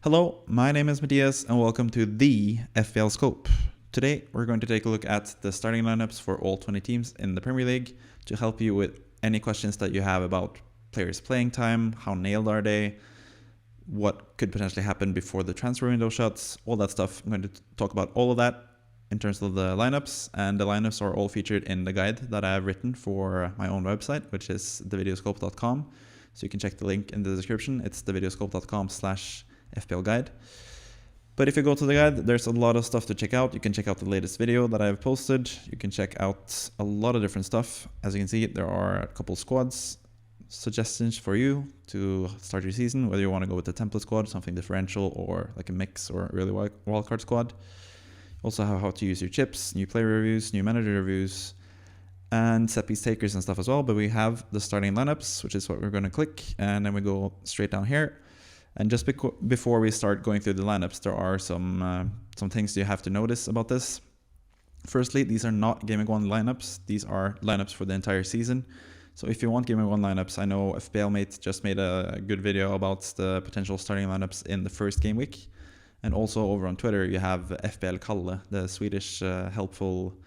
Hello, my name is Matthias and welcome to the FPL Scope. Today we're going to take a look at the starting lineups for all 20 teams in the Premier League to help you with any questions that you have about players' playing time, how nailed are they, what could potentially happen before the transfer window shuts, all that stuff. I'm going to talk about all of that in terms of the lineups, and the lineups are all featured in the guide that I have written for my own website, which is thevideoscope.com. So you can check the link in the description. It's thevideoscope.com/FPL guide. But if you go to the guide, there's a lot of stuff to check out. You can check out the latest video that I've posted. You can check out a lot of different stuff. As you can see, there are a couple squads suggestions for you to start your season, whether you want to go with the template squad, something differential, or like a mix or early wildcard squad. Also how to use your chips, new player reviews, new manager reviews, and set piece takers and stuff as well. But we have the starting lineups, which is what we're going to click, and then we go straight down here. And just before we start going through the lineups, there are some things you have to notice about this. Firstly, these are not Game Week 1 lineups. These are lineups for the entire season. So if you want Game Week 1 lineups, I know FPL Mate just made a good video about the potential starting lineups in the first game week. And also over on Twitter, you have FPL Kalle, the Swedish helpful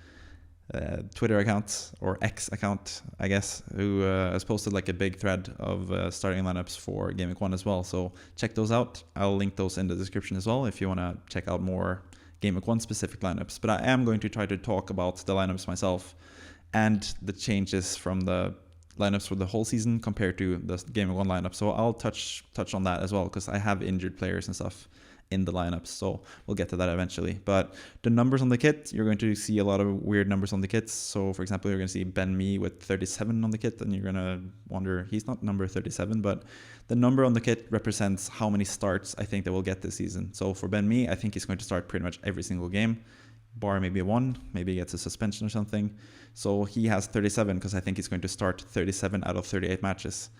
Twitter account, or X account, I guess, who has posted like a big thread of starting lineups for Game Week 1 as well. So check those out. I'll link those in the description as well if you want to check out more Game Week 1 specific lineups. But I am going to try to talk about the lineups myself and the changes from the lineups for the whole season compared to the Game Week 1 lineup. So I'll touch on that as well, because I have injured players and stuff in the lineups, so we'll get to that eventually. But the numbers on the kit, you're going to see a lot of weird numbers on the kits. So for example, you're going to see Ben Mee with 37 on the kit, and you're going to wonder, he's not number 37, but the number on the kit represents how many starts I think they will get this season. So for Ben Mee, I think he's going to start pretty much every single game, bar maybe one, maybe he gets a suspension or something. So he has 37 because I think he's going to start 37 out of 38 matches.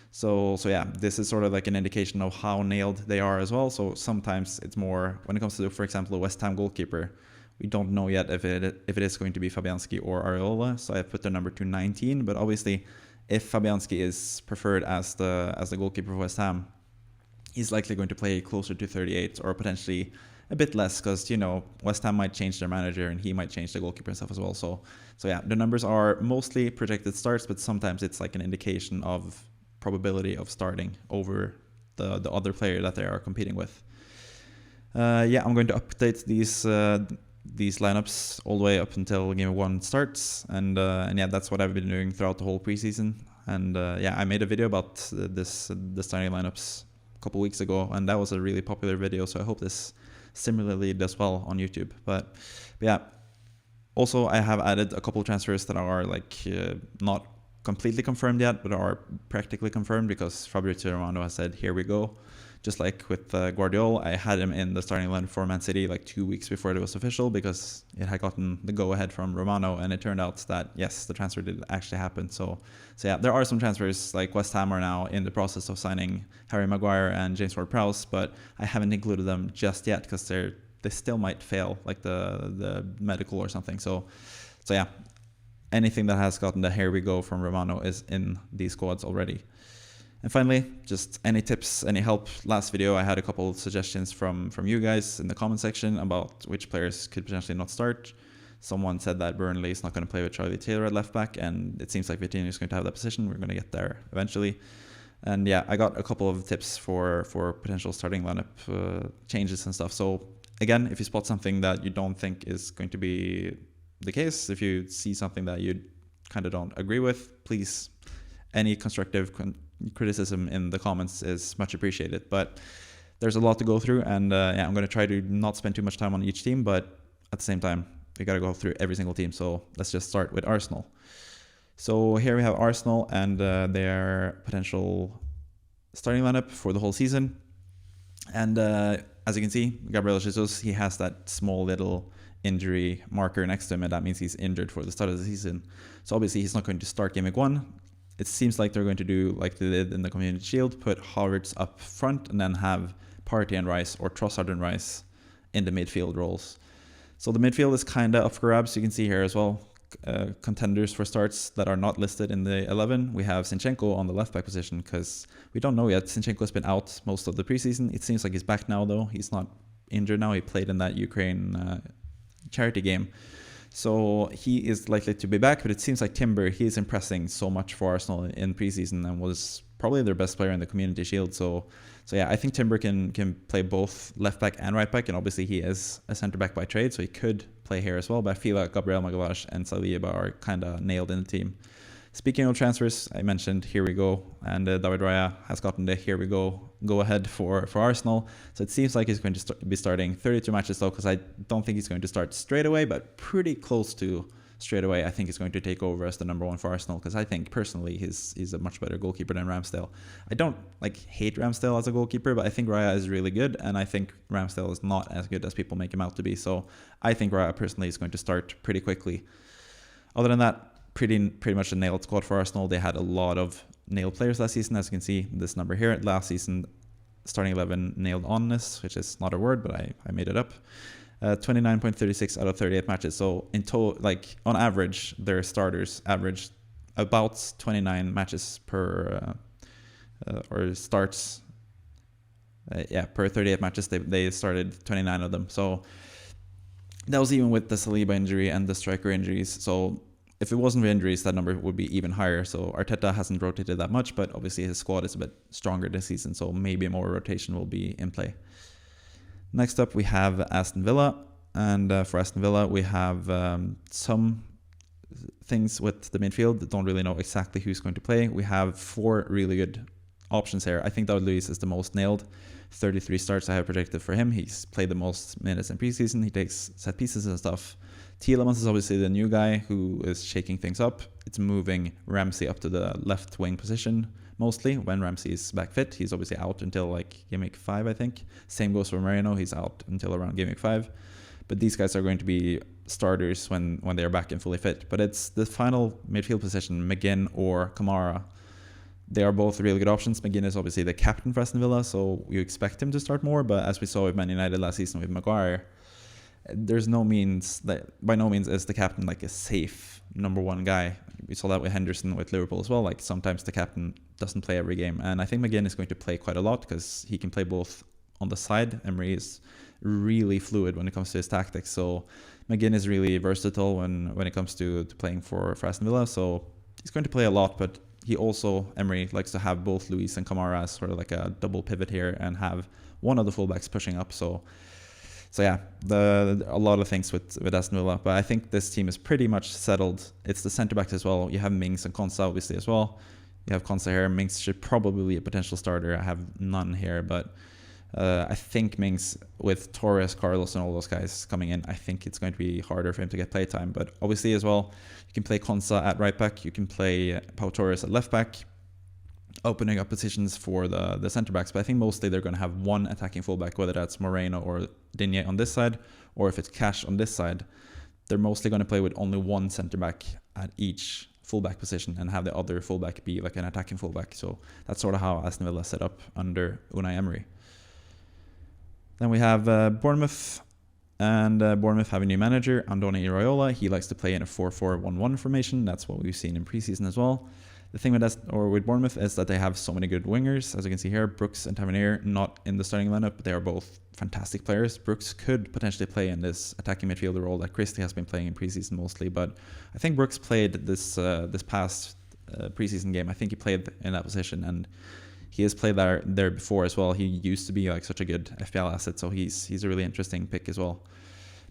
So yeah, this is sort of like an indication of how nailed they are as well. So sometimes it's more, when it comes to, for example, a West Ham goalkeeper, we don't know yet if it is going to be Fabianski or Areola. So I put the number to 19. But obviously, if Fabianski is preferred as the goalkeeper for West Ham, he's likely going to play closer to 38 or potentially a bit less, because, you know, West Ham might change their manager and he might change the goalkeeper and stuff as well. So yeah, the numbers are mostly projected starts, but sometimes it's like an indication of probability of starting over the other player that they are competing with. Yeah, I'm going to update these lineups all the way up until Game 1 starts, and yeah, that's what I've been doing throughout the whole preseason. And yeah, I made a video about the starting lineups a couple weeks ago, and that was a really popular video, so I hope this similarly does well on YouTube. But yeah, also I have added a couple of transfers that are like not completely confirmed yet, but are practically confirmed, because Fabrizio Romano has said, here we go. Just like with Guardiola, I had him in the starting line for Man City like 2 weeks before it was official, because it had gotten the go-ahead from Romano, and it turned out that, yes, the transfer did actually happen. So yeah, there are some transfers, like West Ham are now in the process of signing Harry Maguire and James Ward-Prowse, but I haven't included them just yet, because they still might fail, like the medical or something. So yeah, anything that has gotten the here we go from Romano is in these squads already. And finally, just any tips, any help. Last video, I had a couple of suggestions from you guys in the comment section about which players could potentially not start. Someone said that Burnley is not going to play with Charlie Taylor at left back, and it seems like Vitinho is going to have that position. We're going to get there eventually. And yeah, I got a couple of tips for potential starting lineup changes and stuff. So again, if you spot something that you don't think is going to be the case, if you see something that you kind of don't agree with, please, any constructive criticism in the comments is much appreciated. But there's a lot to go through, and yeah, I'm going to try to not spend too much time on each team, but at the same time, we got to go through every single team. So let's just start with Arsenal. So here we have Arsenal and their potential starting lineup for the whole season. And as you can see, Gabriel Jesus, he has that small little injury marker next to him, and that means he's injured for the start of the season. So obviously he's not going to start Game Week 1. It seems like they're going to do like they did in the Community Shield, put Havertz up front and then have Partey and Rice, or Trossard and Rice, in the midfield roles. So the midfield is kind of up for grabs. You can see here as well, contenders for starts that are not listed in the 11. We have Zinchenko on the left back position because we don't know yet. Zinchenko has been out most of the preseason. It seems like he's back now though. He's not injured now. He played in that Ukraine charity game. So he is likely to be back, but it seems like Timber, he is impressing so much for Arsenal in preseason and was probably their best player in the Community Shield. So yeah, I think Timber can play both left back and right back, and obviously he is a centre back by trade, so he could play here as well. But I feel like Gabriel Magalhaes and Saliba are kind of nailed in the team. Speaking of transfers, I mentioned here we go, and David Raya has gotten the here we go ahead for Arsenal. So it seems like he's going to be starting 32 matches though, because I don't think he's going to start straight away, but pretty close to straight away. I think he's going to take over as the number one for Arsenal, because I think personally he's a much better goalkeeper than Ramsdale. I don't hate Ramsdale as a goalkeeper, but I think Raya is really good, and I think Ramsdale is not as good as people make him out to be. So I think Raya personally is going to start pretty quickly. Other than that, pretty much a nailed squad for Arsenal. They had a lot of nailed players last season, as you can see this number here. Last season, starting 11 nailed onness, which is not a word, but I made it up. 29.36 out of 38 matches. So in total, on average, their starters averaged about 29 matches per or starts. Per 38 matches, they started 29 of them. So that was even with the Saliba injury and the striker injuries. So if it wasn't for injuries, that number would be even higher. So Arteta hasn't rotated that much, but obviously his squad is a bit stronger this season, so maybe more rotation will be in play. Next up, we have Aston Villa. And for Aston Villa, we have some things with the midfield. Don't really know exactly who's going to play. We have 4 really good options here. I think David Luiz is the most nailed. 33 starts I have projected for him. He's played the most minutes in preseason. He takes set pieces and stuff. Tielemans is obviously the new guy who is shaking things up. It's moving Ramsey up to the left wing position mostly when Ramsey is back fit. He's obviously out until game week 5, I think. Same goes for Moreno. He's out until around game week 5. But these guys are going to be starters when they are back and fully fit. But it's the final midfield position, McGinn or Kamara. They are both really good options. McGinn is obviously the captain for Aston Villa, so you expect him to start more. But as we saw with Man United last season with Maguire, there's no means that by no means is the captain a safe number one guy. We saw that with Henderson with Liverpool as well. Sometimes the captain doesn't play every game, and I think McGinn is going to play quite a lot because he can play both on the side. Emery is really fluid when it comes to his tactics, so McGinn is really versatile when it comes to playing for Aston Villa. So he's going to play a lot, but he also, Emery likes to have both Luis and Kamara as sort of a double pivot here and have one of the fullbacks pushing up. So yeah, a lot of things with Aston Villa, but I think this team is pretty much settled. It's the centre backs as well. You have Mings and Konsa obviously as well. You have Konsa here. Mings should probably be a potential starter. I have none here, but I think Mings with Torres, Carlos, and all those guys coming in, I think it's going to be harder for him to get playtime. But obviously as well, you can play Konsa at right back. You can play Pau Torres at left back, opening up positions for the centre backs. But I think mostly they're going to have one attacking fullback, whether that's Moreno or Digne on this side, or if it's Cash on this side. They're mostly going to play with only one centre back at each fullback position and have the other fullback be an attacking fullback. So that's sort of how Aston Villa set up under Unai Emery. Then we have Bournemouth, and Bournemouth have a new manager, Andoni Iraola. He likes to play in a 4-4-1-1 formation. That's what we've seen in preseason as well. The thing with Bournemouth is that they have so many good wingers. As you can see here, Brooks and Tavernier not in the starting lineup, but they are both fantastic players. Brooks could potentially play in this attacking midfielder role that Christie has been playing in preseason mostly, but I think Brooks played this past preseason game. I think he played in that position, and he has played there before as well. He used to be such a good FPL asset, so he's a really interesting pick as well.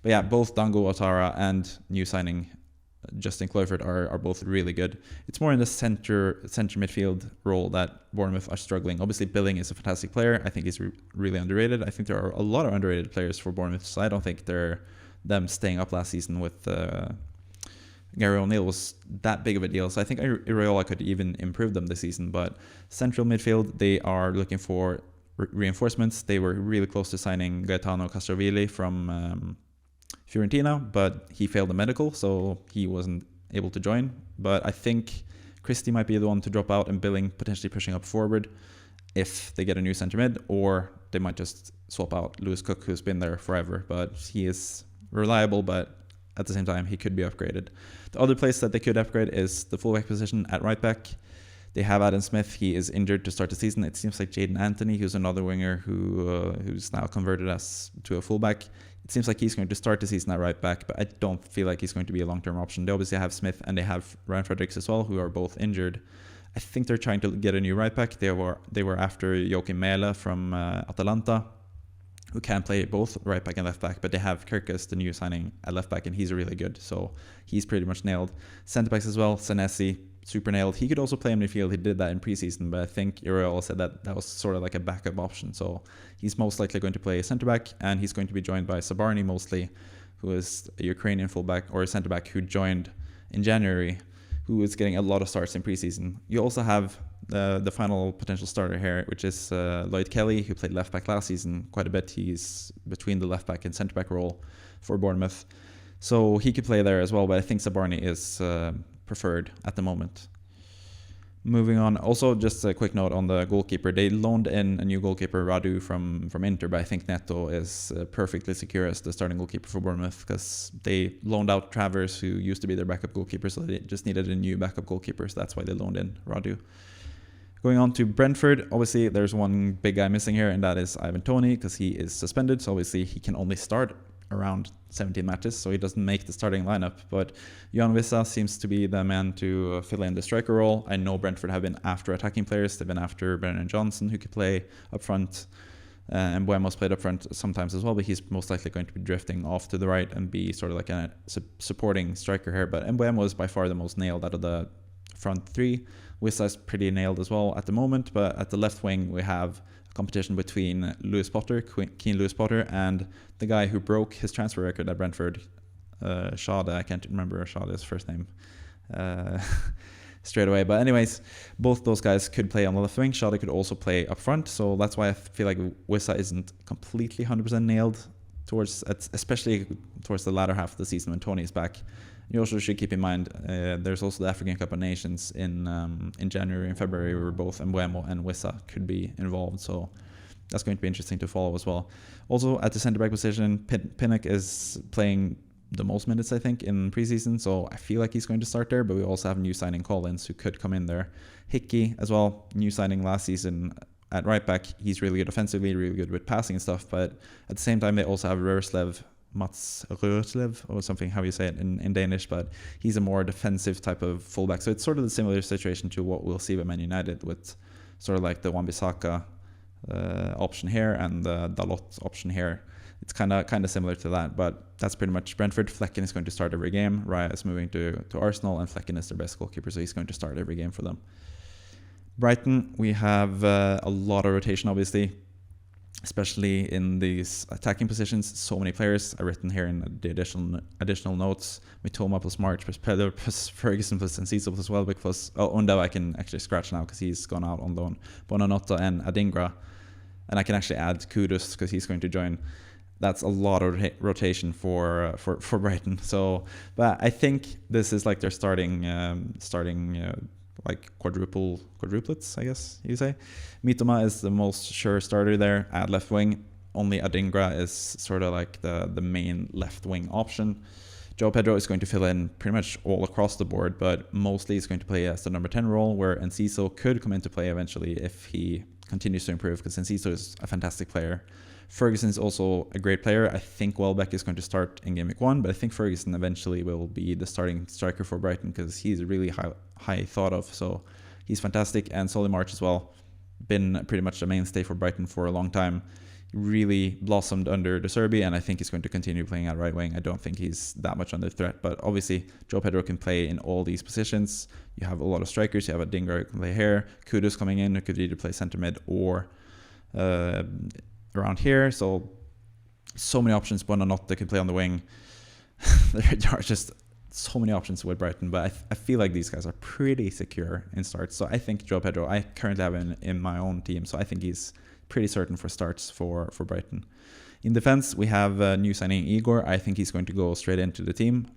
But yeah, both Dango Ouattara and new signing Justin Kluivert are both really good. It's more in the center midfield role that Bournemouth are struggling. Obviously, Billing is a fantastic player. I think he's really underrated. I think there are a lot of underrated players for Bournemouth, so I don't think them staying up last season with Gary O'Neill was that big of a deal. So I think Iraola could even improve them this season. But central midfield, they are looking for reinforcements. They were really close to signing Gaetano Castrovilli from Fiorentina, but he failed the medical, so he wasn't able to join. But I think Christie might be the one to drop out and Billing potentially pushing up forward if they get a new centre mid, or they might just swap out Lewis Cook, who's been there forever. But he is reliable, but at the same time, he could be upgraded. The other place that they could upgrade is the fullback position at right back. They have Adam Smith. He is injured to start the season. It seems like Jaden Anthony, who's another winger who's now converted to a fullback. It seems like he's going to start the season at right back, but I don't feel like he's going to be a long-term option. They obviously have Smith and they have Ryan Fredericks as well, who are both injured. I think they're trying to get a new right back. They were after Joachim Mele from Atalanta, who can play both right back and left back, but they have Kirkus, the new signing, at left back, and he's really good. So he's pretty much nailed. Centre backs as well, Senesi, super nailed. He could also play in midfield. He did that in preseason, but I think Uriel said that was sort of like a backup option. So he's most likely going to play centre back, and he's going to be joined by Sabarny mostly, who is a Ukrainian fullback or a centre back who joined in January, who is getting a lot of starts in preseason. You also have the final potential starter here, which is Lloyd Kelly, who played left back last season quite a bit. He's between the left back and centre back role for Bournemouth. So he could play there as well, but I think Sabarny is preferred at the moment. Moving on, also just a quick note on the goalkeeper. They loaned in a new goalkeeper, Radu, from Inter, but I think Neto is perfectly secure as the starting goalkeeper for Bournemouth because they loaned out Travers, who used to be their backup goalkeeper, so they just needed a new backup goalkeeper, so that's why they loaned in Radu. Going on to Brentford, obviously there's one big guy missing here, and that is Ivan Toney, because he is suspended, so obviously he can only start around 17 matches, so he doesn't make the starting lineup. But Johan Wissa seems to be the man to fill in the striker role. I know Brentford have been after attacking players. They've been after Brennan Johnson, who could play up front, and Buemo's played up front sometimes as well, but he's most likely going to be drifting off to the right and be sort of like a supporting striker here. But Buemo is by far the most nailed out of the front three. Wissa is pretty nailed as well at the moment, but at the left wing we have competition between Keane Lewis Potter, and the guy who broke his transfer record at Brentford, Shada. I can't remember Shada's first name straight away. But anyways, both those guys could play on the left wing. Shada could also play up front. So that's why I feel like Wissa isn't completely 100% nailed especially towards the latter half of the season when Tony is back. You also should keep in mind there's also the African Cup of Nations in January and February, where both Mbuemo and Wissa could be involved. So that's going to be interesting to follow as well. Also at the centre back position, Pinnock is playing the most minutes, I think, in preseason. So I feel like he's going to start there. But we also have new signing Collins, who could come in there. Hickey as well, new signing last season at right back. He's really good offensively, really good with passing and stuff. But at the same time, they also have Mats Rørslev, or something, how you say it in Danish, but he's a more defensive type of fullback. So it's sort of a similar situation to what we'll see with Man United, with sort of like the Wan-Bissaka option here and the Dalot option here. It's kind of similar to that, but that's pretty much Brentford. Flekken is going to start every game. Raya is moving to Arsenal, and Flekken is their best goalkeeper, so he's going to start every game for them. Brighton, we have a lot of rotation, obviously, especially in these attacking positions. So many players. I've written here in the additional notes: Mitoma plus March plus Pedro plus Ferguson plus Enciso plus Welbeck plus Undao. I can actually scratch now because he's gone out on loan. Bonanotta and Adingra, and I can actually add Kudus because he's going to join. That's a lot of rotation for Brighton. So, but I think this is like their starting like quadruplets, I guess you say. Mitoma is the most sure starter there at left wing. Only Adingra is sort of like the main left wing option. João Pedro is going to fill in pretty much all across the board, but mostly he's going to play as the number 10 role, where Enciso could come into play eventually if he continues to improve, because Enciso is a fantastic player. Ferguson is also a great player. I think Welbeck is going to start in game week 1, but I think Ferguson eventually will be the starting striker for Brighton because he's really high thought of. So he's fantastic. And Solly March as well, been pretty much a mainstay for Brighton for a long time. He really blossomed under De Zerbi, and I think he's going to continue playing at right wing. I don't think he's that much under threat, but obviously João Pedro can play in all these positions. You have a lot of strikers. You have a Dinger who can play here. Kudus coming in, who could either play centre mid or around here. So many options. Bonanotte could play on the wing. There are just so many options with Brighton, but I feel like these guys are pretty secure in starts. So I think João Pedro, I currently have him in my own team, so I think he's pretty certain for starts for Brighton. In defense, we have new signing Igor. I think he's going to go straight into the team,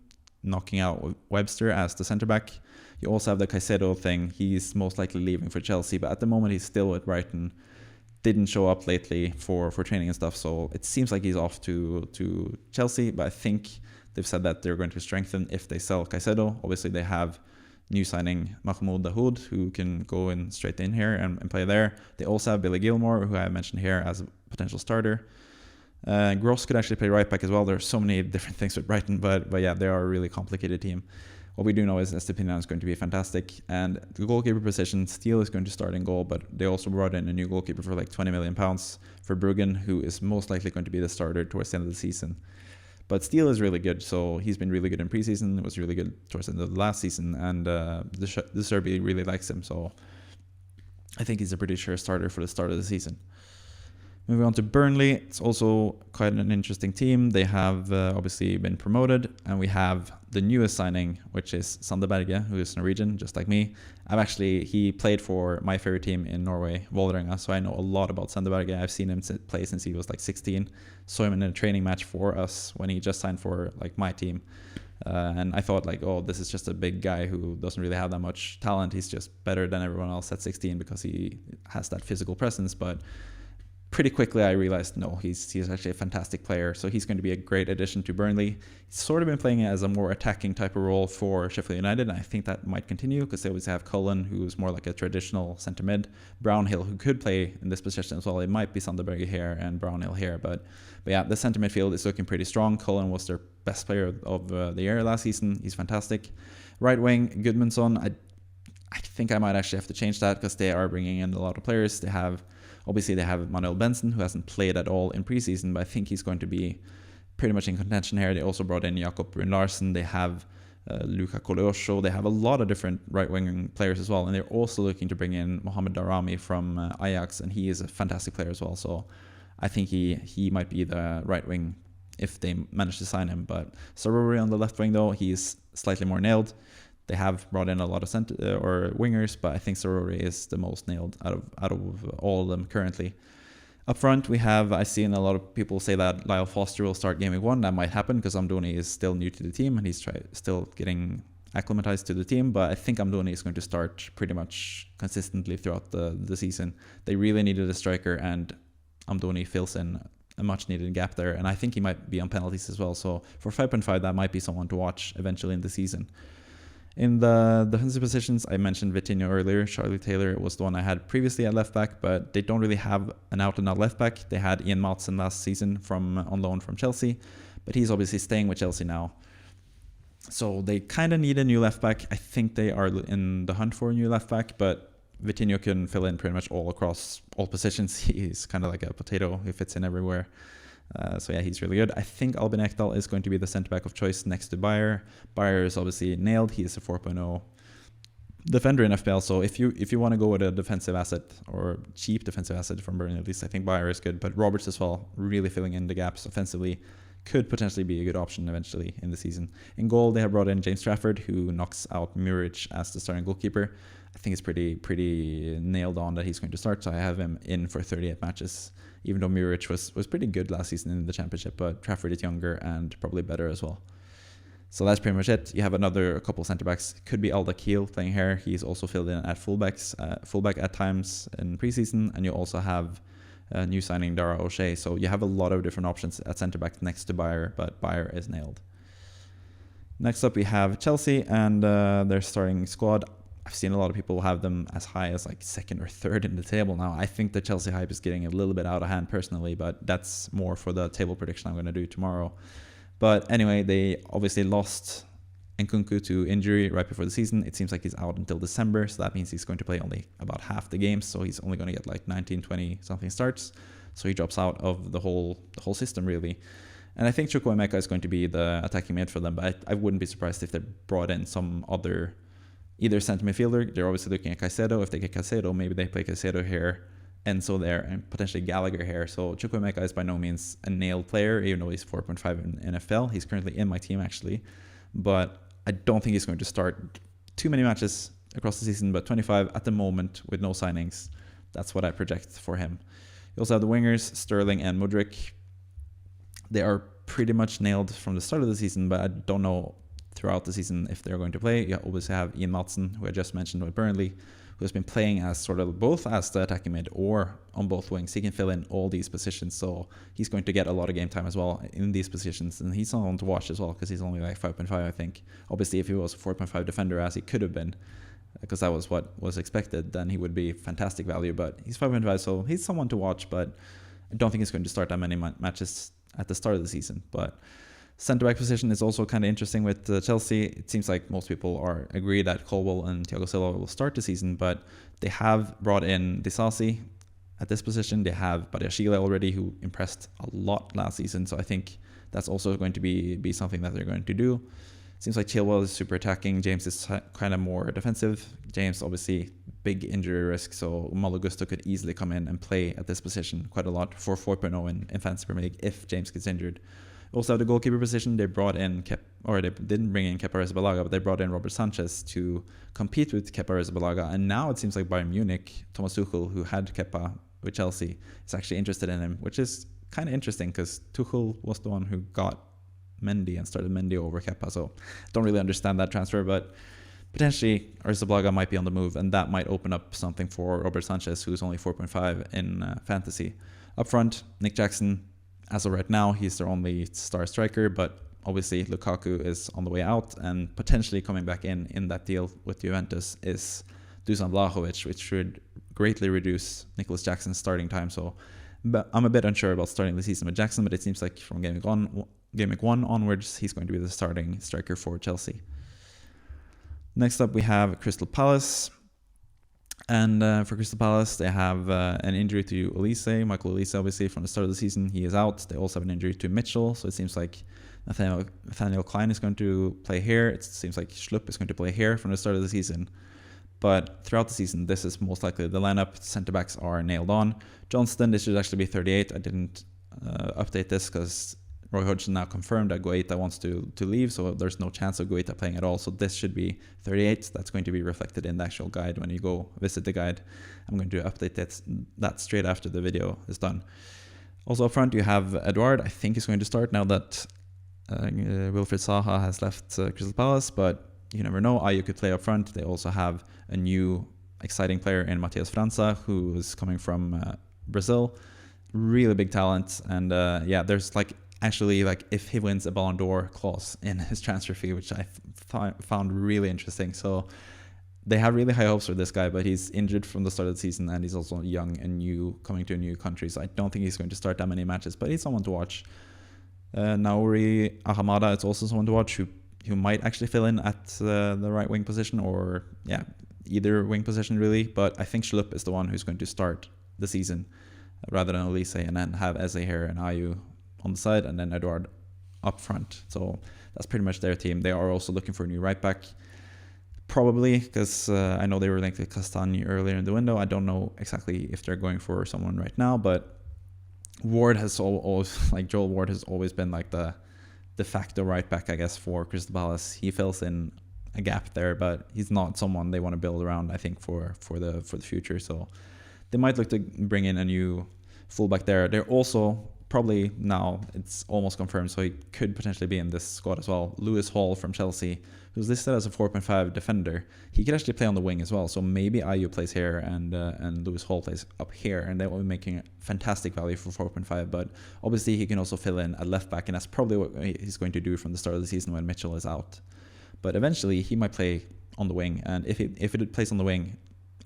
knocking out Webster as the centre back. You also have the Caicedo thing. He's most likely leaving for Chelsea, but at the moment he's still at Brighton. Didn't show up lately for training and stuff, so it seems like he's off to Chelsea, but I think they've said that they're going to strengthen if they sell Caicedo. Obviously, they have new signing Mahmoud Dahoud, who can go in straight in here and play there. They also have Billy Gilmore, who I mentioned here as a potential starter. Gross could actually play right back as well. There's so many different things with Brighton, but yeah, they are a really complicated team. What we do know is Estepinian is going to be fantastic, and the goalkeeper position, Steele is going to start in goal, but they also brought in a new goalkeeper for like £20 million for Bruggen, who is most likely going to be the starter towards the end of the season. But Steele is really good, so he's been really good in preseason, was really good towards the end of the last season, and the Serbia really likes him, so I think he's a pretty sure starter for the start of the season. Moving on to Burnley, it's also quite an interesting team. They have obviously been promoted, and we have the newest signing, which is Sander Berge, who is Norwegian, just like me. He played for my favorite team in Norway, Vålerenga, so I know a lot about Sander Berge. I've seen him play since he was like 16. Saw him in a training match for us when he just signed for like my team. And I thought like, oh, this is just a big guy who doesn't really have that much talent. He's just better than everyone else at 16 because he has that physical presence, but pretty quickly I realized, no, he's actually a fantastic player. So he's going to be a great addition to Burnley. He's sort of been playing as a more attacking type of role for Sheffield United, and I think that might continue because they always have Cullen, who's more like a traditional centre mid, Brownhill, who could play in this position as well. It might be Sanderberg here and Brownhill here, but yeah, the centre midfield is looking pretty strong. Cullen was their best player of the year last season. He's fantastic. Right wing, Gudmundsson, I think I might actually have to change that because they are bringing in a lot of players. Obviously, they have Manuel Benson, who hasn't played at all in preseason, but I think he's going to be pretty much in contention here. They also brought in Jakob Brun Larsen. They have Luka Koleosho. They have a lot of different right-wing players as well, and they're also looking to bring in Mohamed Darami from Ajax, and he is a fantastic player as well. So I think he might be the right wing if they manage to sign him. But Saruri on the left wing, though, he's slightly more nailed. They have brought in a lot of wingers, but I think Sarori is the most nailed out of all of them currently. Up front, I've seen a lot of people say that Lyle Foster will start game week 1. That might happen because Amdoni is still new to the team and he's still getting acclimatized to the team. But I think Amdoni is going to start pretty much consistently throughout the season. They really needed a striker, and Amdoni fills in a much needed gap there. And I think he might be on penalties as well. So for 5.5, that might be someone to watch eventually in the season. In the defensive positions, I mentioned Vitinho earlier. Charlie Taylor was the one I had previously at left back, but they don't really have an out-and-out left back. They had Ian Maatsen last season on loan from Chelsea, but he's obviously staying with Chelsea now. So they kind of need a new left back. I think they are in the hunt for a new left back, but Vitinho can fill in pretty much all across all positions. He's kind of like a potato. He fits in everywhere. So yeah, he's really good. I think Albin Ekdal is going to be the centre-back of choice next to Bayer. Bayer is obviously nailed. He is a 4.0 defender in FPL. So if you want to go with a defensive asset or cheap defensive asset from Burnley, at least I think Bayer is good. But Roberts as well, really filling in the gaps offensively, could potentially be a good option eventually in the season. In goal, they have brought in James Trafford, who knocks out Muric as the starting goalkeeper. I think it's pretty nailed on that he's going to start. So I have him in for 38 matches. Even though Muric was pretty good last season in the championship, but Trafford is younger and probably better as well. So that's pretty much it. You have a couple centre-backs. Could be Alda Keel playing here. He's also filled in at fullback at times in preseason. And you also have new signing Dara O'Shea. So you have a lot of different options at centre-back next to Bayer, but Bayer is nailed. Next up, we have Chelsea and their starting squad. I've seen a lot of people have them as high as like second or third in the table now. I think the Chelsea hype is getting a little bit out of hand personally, but that's more for the table prediction I'm going to do tomorrow. But anyway, they obviously lost Nkunku to injury right before the season. It seems like he's out until December, so that means he's going to play only about half the games. So he's only going to get like 19, 20 something starts. So he drops out of the whole system really. And I think Chukwuemeka is going to be the attacking mid for them, but I wouldn't be surprised if they brought in some other either centre midfielder. They're obviously looking at Caicedo. If they get Caicedo, maybe they play Caicedo here, Enzo there, and potentially Gallagher here. So Chukwuemeka is by no means a nailed player, even though he's 4.5 in NFL. He's currently in my team, actually. But I don't think he's going to start too many matches across the season, but 25 at the moment with no signings. That's what I project for him. You also have the wingers, Sterling and Mudryk. They are pretty much nailed from the start of the season, but I don't know throughout the season if they're going to play. You obviously have Ian Matson, who I just mentioned with Burnley, who has been playing as sort of both as the attacking mid or on both wings. He can fill in all these positions, so he's going to get a lot of game time as well in these positions. And he's someone to watch as well because he's only like 5.5, I think. Obviously, if he was a 4.5 defender, as he could have been, because that was what was expected, then he would be fantastic value. But he's 5.5, so he's someone to watch, but I don't think he's going to start that many matches at the start of the season. But centre-back position is also kind of interesting with Chelsea. It seems like most people are agreed that Colwill and Thiago Silva will start the season, but they have brought in Disasi at this position. They have Badiashile already, who impressed a lot last season, so I think that's also going to be something that they're going to do. Seems like Chilwell is super attacking. James is kind of more defensive. James, obviously, big injury risk, so Malo Gusto could easily come in and play at this position quite a lot for 4.0 in Fantasy Premier League if James gets injured. Also, the goalkeeper position, they brought in they didn't bring in Kepa Arrizabalaga, but they brought in Robert Sanchez to compete with Kepa Arrizabalaga. And now it seems like Bayern Munich, Thomas Tuchel, who had Kepa with Chelsea, is actually interested in him, which is kind of interesting because Tuchel was the one who got Mendy and started Mendy over Kepa. So I don't really understand that transfer, but potentially Arrizabalaga might be on the move, and that might open up something for Robert Sanchez, who's only 4.5 in fantasy. Up front, Nick Jackson. As of right now, he's their only star striker, but obviously Lukaku is on the way out, and potentially coming back in that deal with Juventus is Dusan Vlahovic, which should greatly reduce Nicholas Jackson's starting time. So I'm a bit unsure about starting the season with Jackson, but it seems like from game week one onwards, he's going to be the starting striker for Chelsea. Next up, we have Crystal Palace. And for Crystal Palace, they have an injury to Michael Olise, obviously, from the start of the season. He is out. They also have an injury to Mitchell, so it seems like Nathaniel Klein is going to play here. It seems like Schlupp is going to play here from the start of the season. But throughout the season, this is most likely the lineup. Centre-backs are nailed on. Johnston, this should actually be 38. I didn't update this because Roy Hodgson now confirmed that Guaita wants to leave, so there's no chance of Guaita playing at all. So this should be 38. That's going to be reflected in the actual guide when you go visit the guide. I'm going to update that straight after the video is done. Also up front, you have Edouard. I think he's going to start now that Wilfried Zaha has left Crystal Palace, but you never know. Ayew could play up front. They also have a new exciting player in Matias França, who is coming from Brazil. Really big talent. And there's actually, if he wins a Ballon d'Or clause in his transfer fee, which I found really interesting. So they have really high hopes for this guy, but he's injured from the start of the season, and he's also young and new, coming to a new country. So I don't think he's going to start that many matches, but he's someone to watch. Naouri Ahamada is also someone to watch who might actually fill in at the right wing position, or either wing position really. But I think Schlupp is the one who's going to start the season rather than Olise, and then have Eze here and Ayew on the side, and then Edouard up front. So that's pretty much their team. They are also looking for a new right back, probably, because I know they were linked to Castagne earlier in the window. I don't know exactly if they're going for someone right now, but Ward has always, Joel Ward has always been the de facto right back, I guess, for Crystal Palace. He fills in a gap there, but he's not someone they want to build around, I think, for the future. So they might look to bring in a new fullback there. They're also probably, now it's almost confirmed, so he could potentially be in this squad as well, Lewis Hall from Chelsea, who's listed as a 4.5 defender. He could actually play on the wing as well, so maybe Ayew plays here and Lewis Hall plays up here, and they will be making fantastic value for 4.5. But obviously he can also fill in at left back, and that's probably what he's going to do from the start of the season when Mitchell is out. But eventually he might play on the wing, and if it plays on the wing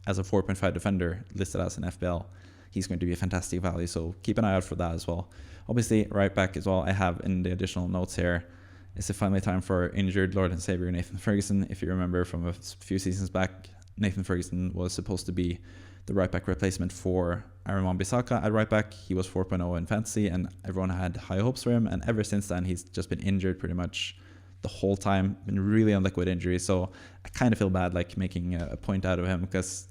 as a 4.5 defender listed as an FPL, he's going to be a fantastic value, so keep an eye out for that as well. Obviously, right back as well, I have in the additional notes here, it's finally time for injured Lord and Savior Nathan Ferguson. If you remember from a few seasons back, Nathan Ferguson was supposed to be the right back replacement for Aaron Wan-Bissaka at right back. He was 4.0 in fantasy, and everyone had high hopes for him, and ever since then, he's just been injured pretty much the whole time, been really on liquid injury, so I kind of feel bad making a point out of him, because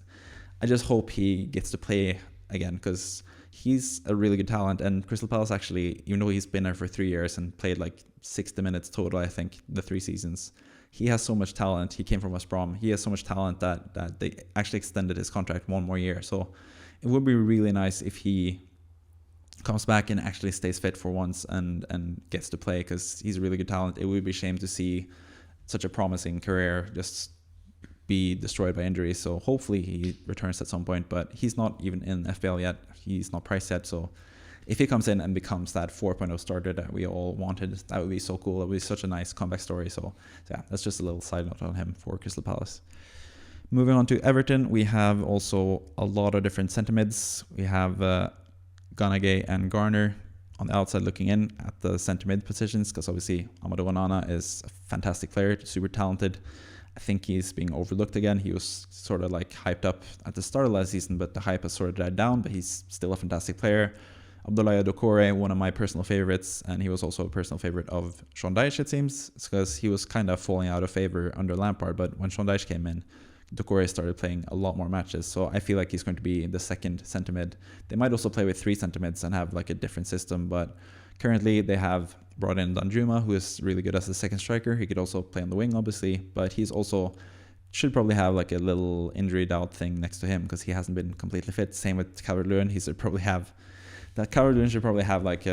I just hope he gets to play again, because he's a really good talent. And Crystal Palace, actually, even though he's been there for 3 years and played 60 minutes total, I think, the 3 seasons, he has so much talent. He came from West Brom. He has so much talent that they actually extended his contract 1 more year. So it would be really nice if he comes back and actually stays fit for once and gets to play, because he's a really good talent. It would be a shame to see such a promising career just be destroyed by injury. So hopefully he returns at some point, but he's not even in FPL yet. He's not priced yet. So if he comes in and becomes that 4.0 starter that we all wanted, that would be so cool. That would be such a nice comeback story. So yeah, that's just a little side note on him for Crystal Palace. Moving on to Everton, we have also a lot of different centre mids. We have Ganagay and Garner on the outside looking in at the centre mid positions, because obviously Amadou Onana is a fantastic player, super talented. I think he's being overlooked again. He was sort of like hyped up at the start of last season, but the hype has sort of died down, but he's still a fantastic player. Abdoulaye Doucouré, one of my personal favorites, and he was also a personal favorite of Sean Dyche, it seems, because he was kind of falling out of favor under Lampard, but when Sean Dyche came in, Doucouré started playing a lot more matches, so I feel like he's going to be the second centre mid. They might also play with 3 centre mids and have like a different system, but currently they have brought in Danjuma, who is really good as a second striker. He could also play on the wing, obviously, but he's also should probably have like a little injury doubt thing next to him because he hasn't been completely fit. Same with Calvert-Lewin. He should probably have Calvert-Lewin should probably have like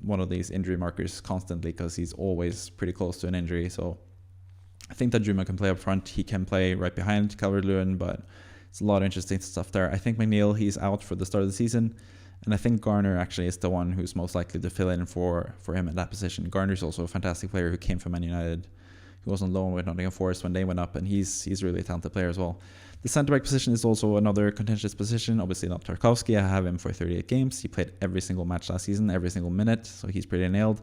one of these injury markers constantly because he's always pretty close to an injury. So I think that Danjuma can play up front. He can play right behind Calvert-Lewin, but it's a lot of interesting stuff there. I think McNeil, he's out for the start of the season. And I think Garner actually is the one who's most likely to fill in for him at that position. Garner's also a fantastic player who came from Man United. He was on loan with Nottingham Forest when they went up, and he's really a talented player as well. The centre-back position is also another contentious position. Obviously not Tarkowski. I have him for 38 games. He played every single match last season, every single minute, so he's pretty nailed.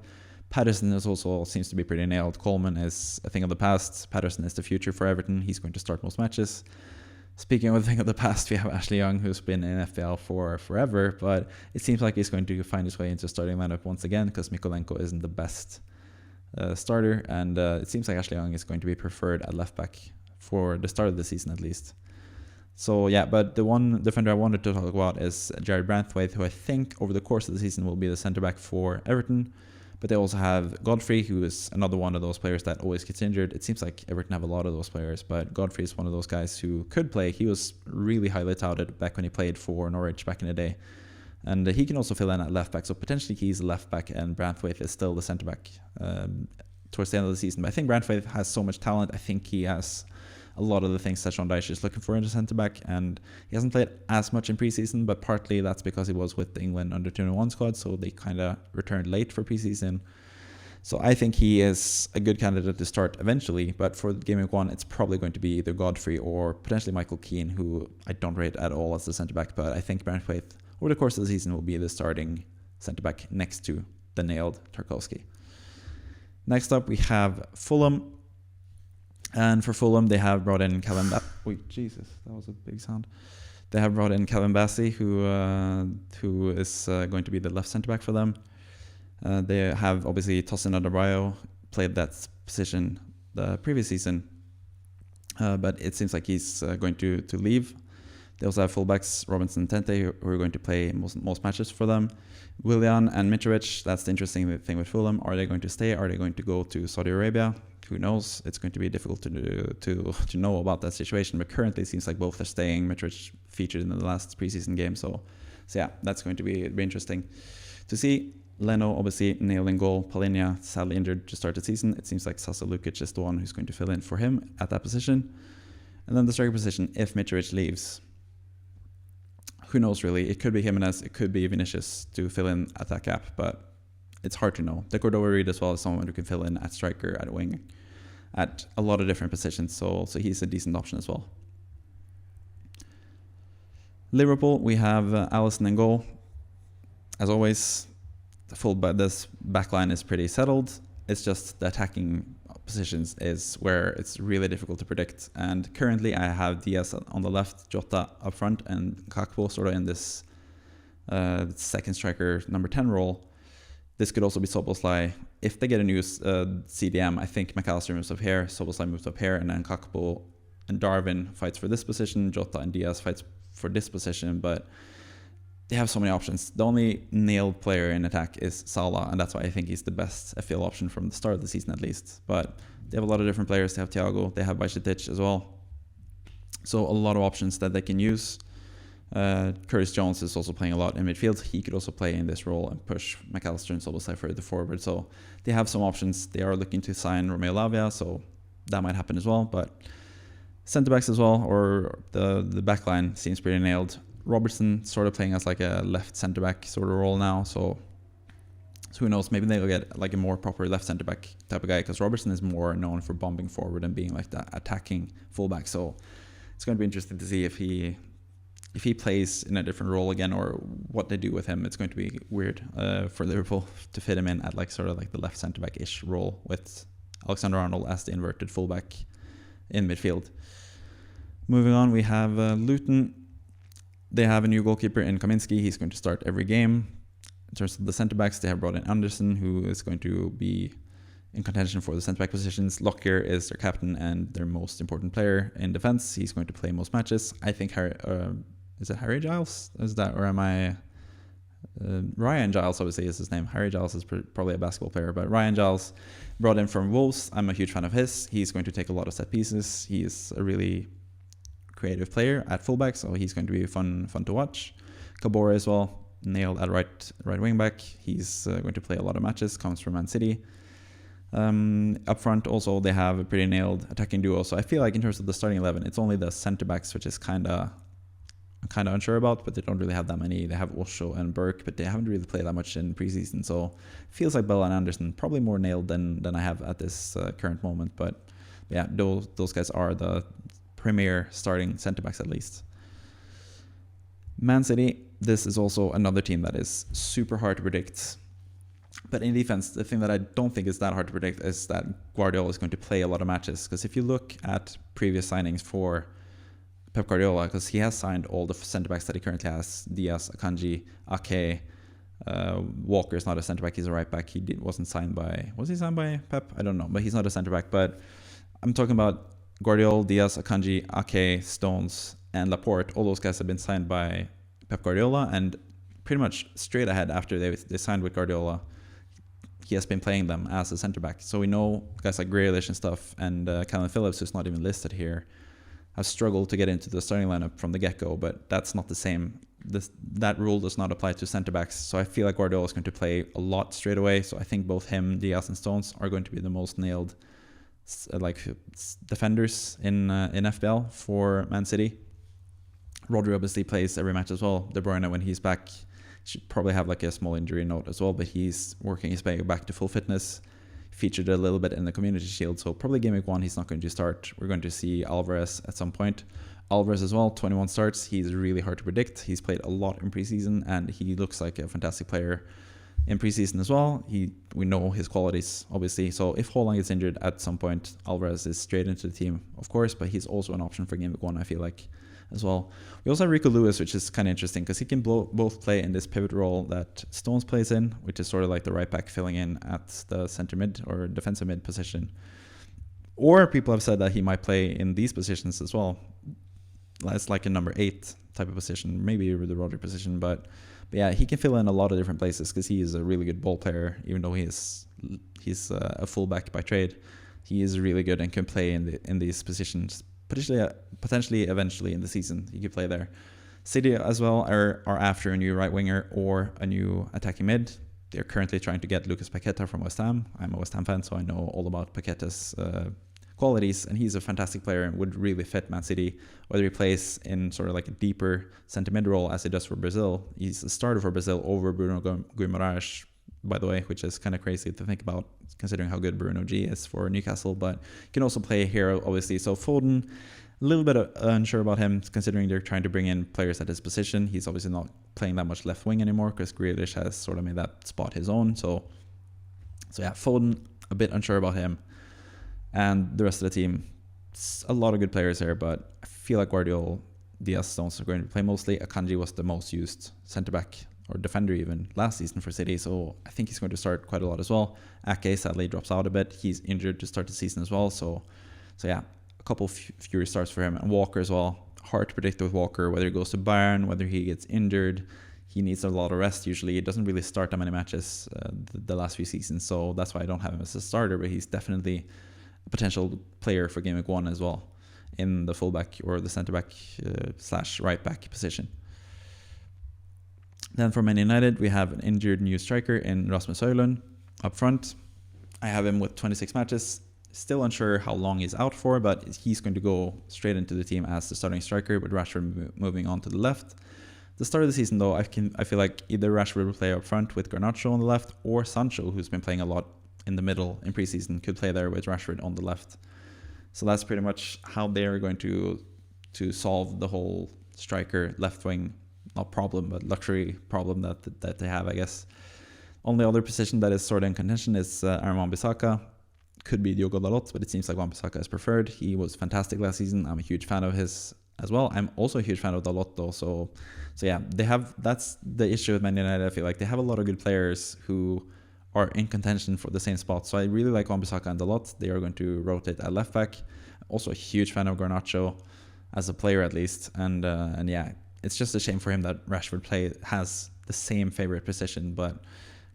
Patterson is also seems to be pretty nailed. Coleman is a thing of the past. Patterson is the future for Everton. He's going to start most matches. Speaking of a thing of the past, we have Ashley Young, who's been in FPL for forever, but it seems like he's going to find his way into starting lineup once again because Mikolenko isn't the best starter, and it seems like Ashley Young is going to be preferred at left back for the start of the season at least. So yeah, but the one defender I wanted to talk about is Jared Branthwaite, who I think over the course of the season will be the centre back for Everton. But they also have Godfrey, who is another one of those players that always gets injured. It seems like Everton have a lot of those players, but Godfrey is one of those guys who could play. He was really highly touted back when he played for Norwich back in the day. And he can also fill in at left back, so potentially he's left back and Branthwaite is still the centre back towards the end of the season. But I think Branthwaite has so much talent. I think he has a lot of the things that Sean Dyche is looking for in a centre back, and he hasn't played as much in preseason, but partly that's because he was with the England under-21 squad, so they kind of returned late for preseason. So I think he is a good candidate to start eventually, but for game week 1, it's probably going to be either Godfrey or potentially Michael Keane, who I don't rate at all as the centre back, but I think Branthwaite over the course of the season will be the starting centre back next to the nailed Tarkowski. Next up, we have Fulham. And for Fulham, they have brought in Calvin wait, Jesus, that was a big sound. They have brought in Calvin Bassey, who is going to be the left centre back for them. They have obviously Tosin Adebayo, played that position the previous season, but it seems like he's going to leave. They also have fullbacks Robinson and Tente, who are going to play most matches for them. Willian and Mitrovic, that's the interesting thing with Fulham. Are they going to stay? Are they going to go to Saudi Arabia? Who knows? It's going to be difficult to know about that situation, but currently it seems like both are staying. Mitrovic featured in the last preseason game, so yeah, that's going to be interesting to see. Leno obviously nailing goal. Palhinha sadly injured to start the season. It seems like Sasa Lukic is the one who's going to fill in for him at that position. And then the striker position, if Mitrovic leaves, who knows really? It could be Jimenez, it could be Vinicius to fill in at that gap, but it's hard to know. De Cordova-Reid as well as someone who can fill in at striker, at wing, at a lot of different positions, so he's a decent option as well. Liverpool, we have Alisson in goal. As always, this back line is pretty settled. It's just the attacking positions is where it's really difficult to predict. And currently I have Diaz on the left, Jota up front, and Kakpo sort of in this second striker number 10 role. This could also be Szoboszlai. If they get a new CDM, I think McAllister moves up here, Szoboszlai moves up here, and then Kakpo and Darwin fights for this position, Jota and Diaz fights for this position, but they have so many options. The only nailed player in attack is Salah, and that's why I think he's the best FPL option from the start of the season at least. But they have a lot of different players. They have Thiago, they have Bajcetic as well. So a lot of options that they can use. Curtis Jones is also playing a lot in midfield. He could also play in this role and push McAllister and Szoboszlai further forward. So they have some options. They are looking to sign Romeo Lavia, so that might happen as well. But centre backs as well, or the back line seems pretty nailed. Robertson sort of playing as like a left centre back sort of role now, so who knows, maybe they'll get like a more proper left centre back type of guy, because Robertson is more known for bombing forward and being like that attacking fullback. So it's going to be interesting to see if he plays in a different role again, or what they do with him. It's going to be weird for Liverpool to fit him in at like sort of like the left centre back ish role with Alexander-Arnold as the inverted fullback in midfield. Moving on, we have Luton. They have a new goalkeeper in Kaminski. He's going to start every game. In terms of the centre-backs, they have brought in Anderson, who is going to be in contention for the centre-back positions. Lockyer is their captain and their most important player in defence. He's going to play most matches. I think is it Harry Giles? Is that, or am I... Ryan Giles, obviously, is his name. Harry Giles is probably a basketball player, but Ryan Giles, brought in from Wolves. I'm a huge fan of his. He's going to take a lot of set pieces. He's a really creative player at fullback, so he's going to be fun to watch. Kabore as well, nailed at right wing back. He's going to play a lot of matches, comes from Man City. Up front also they have a pretty nailed attacking duo, so I feel like in terms of the starting 11 it's only the centre backs which is kind of unsure about, but they don't really have that many. They have Osho and Burke, but they haven't really played that much in preseason, so it feels like Bella and Anderson probably more nailed than I have at this current moment. But yeah, those guys are the premier starting centre backs at least. Man City, this is also another team that is super hard to predict. But in defense, the thing that I don't think is that hard to predict is that Guardiola is going to play a lot of matches. Because if you look at previous signings for Pep Guardiola, because he has signed all the centre backs that he currently has, Diaz, Akanji, Ake, Walker is not a centre back, he's a right back. Was he signed by Pep? I don't know, but he's not a centre back. But I'm talking about Guardiola, Diaz, Akanji, Ake, Stones, and Laporte. All those guys have been signed by Pep Guardiola, and pretty much straight ahead after they signed with Guardiola, he has been playing them as a centre back. So we know guys like Grealish and stuff, and Calvin Phillips, who's not even listed here, have struggled to get into the starting lineup from the get-go, but that's not the same. That rule does not apply to centre backs. So I feel like Guardiola is going to play a lot straight away. So I think both him, Diaz, and Stones are going to be the most nailed defenders in FPL for Man City. Rodri obviously plays every match as well. De Bruyne, when he's back, should probably have like a small injury note as well, but he's working his way back to full fitness. Featured a little bit in the Community Shield, so probably game week 1 he's not going to start. We're going to see Alvarez at some point. Alvarez as well, 21 starts. He's really hard to predict. He's played a lot in preseason, and he looks like a fantastic player in preseason as well. We know his qualities, obviously. So if Haaland gets injured at some point, Alvarez is straight into the team, of course, but he's also an option for game week 1, I feel like, as well. We also have Rico Lewis, which is kind of interesting because he can both play in this pivot role that Stones plays in, which is sort of like the right back filling in at the center mid or defensive mid position. Or people have said that he might play in these positions as well. It's like a number 8 type of position, maybe the Rodri position, but yeah, he can fill in a lot of different places because he is a really good ball player, even though he's a fullback by trade. He is really good and can play in these positions. Potentially, eventually in the season, he could play there. City as well are after a new right winger or a new attacking mid. They're currently trying to get Lucas Paqueta from West Ham. I'm a West Ham fan, so I know all about Paqueta's qualities, and he's a fantastic player and would really fit Man City, whether he plays in sort of like a deeper centre mid role as he does for Brazil. He's a starter for Brazil over Bruno Guimaraes, by the way, which is kind of crazy to think about considering how good Bruno G is for Newcastle, but he can also play here, obviously. So Foden, a little bit unsure about him considering they're trying to bring in players at his position. He's obviously not playing that much left wing anymore because Grealish has sort of made that spot his own. So yeah, Foden, a bit unsure about him. And the rest of the team, a lot of good players here, but I feel like Guardiola, Diaz, Stones are going to play mostly. Akanji was the most used centre-back or defender even last season for City, so I think he's going to start quite a lot as well. Ake sadly drops out a bit. He's injured to start the season as well, so yeah, a couple fewer starts for him. And Walker as well, hard to predict with Walker, whether he goes to Bayern, whether he gets injured. He needs a lot of rest usually. He doesn't really start that many matches the last few seasons, so that's why I don't have him as a starter, but he's definitely a potential player for game week 1 as well in the fullback or the centre back / right back position. Then for Man United, we have an injured new striker in Rasmus Højlund up front. I have him with 26 matches. Still unsure how long he's out for, but he's going to go straight into the team as the starting striker, with Rashford moving on to the left. The start of the season, though, I feel like either Rashford will play up front with Garnacho on the left, or Sancho, who's been playing a lot in the middle in preseason, could play there with Rashford on the left. So that's pretty much how they're going to solve the whole striker left wing, not problem, but luxury problem that they have, I guess. Only other position that is sort of in contention is Aaron Wan-Bissaka. Could be Diogo Dalot, but it seems like Wan-Bissaka is preferred. He was fantastic last season. I'm a huge fan of his as well. I'm also a huge fan of Dalot, though. So yeah, that's the issue with Man United. I feel like they have a lot of good players who are in contention for the same spot. So I really like Wan-Bissaka and Dalot. They are going to rotate at left back. Also a huge fan of Garnacho as a player, at least. And yeah, it's just a shame for him that Rashford has the same favorite position, but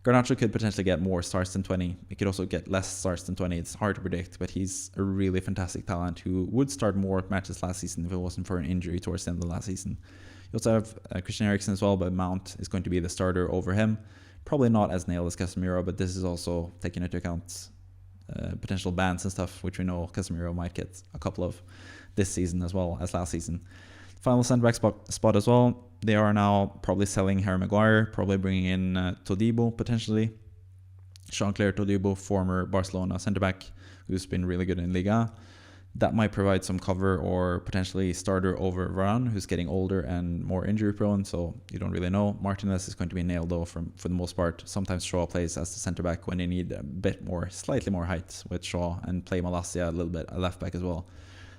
Garnacho could potentially get more starts than 20. He could also get less starts than 20. It's hard to predict, but he's a really fantastic talent who would start more matches last season if it wasn't for an injury towards the end of the last season. You also have Christian Eriksen as well, but Mount is going to be the starter over him. Probably not as nailed as Casemiro, but this is also taking into account potential bans and stuff, which we know Casemiro might get a couple of this season as well as last season. Final centre-back spot as well. They are now probably selling Harry Maguire, probably bringing in Todibo potentially. Jean-Claire Todibo, former Barcelona centre-back, who's been really good in Liga. That might provide some cover, or potentially starter over Varane, who's getting older and more injury-prone, so you don't really know. Martinez is going to be nailed, though, for the most part. Sometimes Shaw plays as the centre-back when they need a bit more, slightly more height with Shaw, and play Malacia a little bit at left-back as well.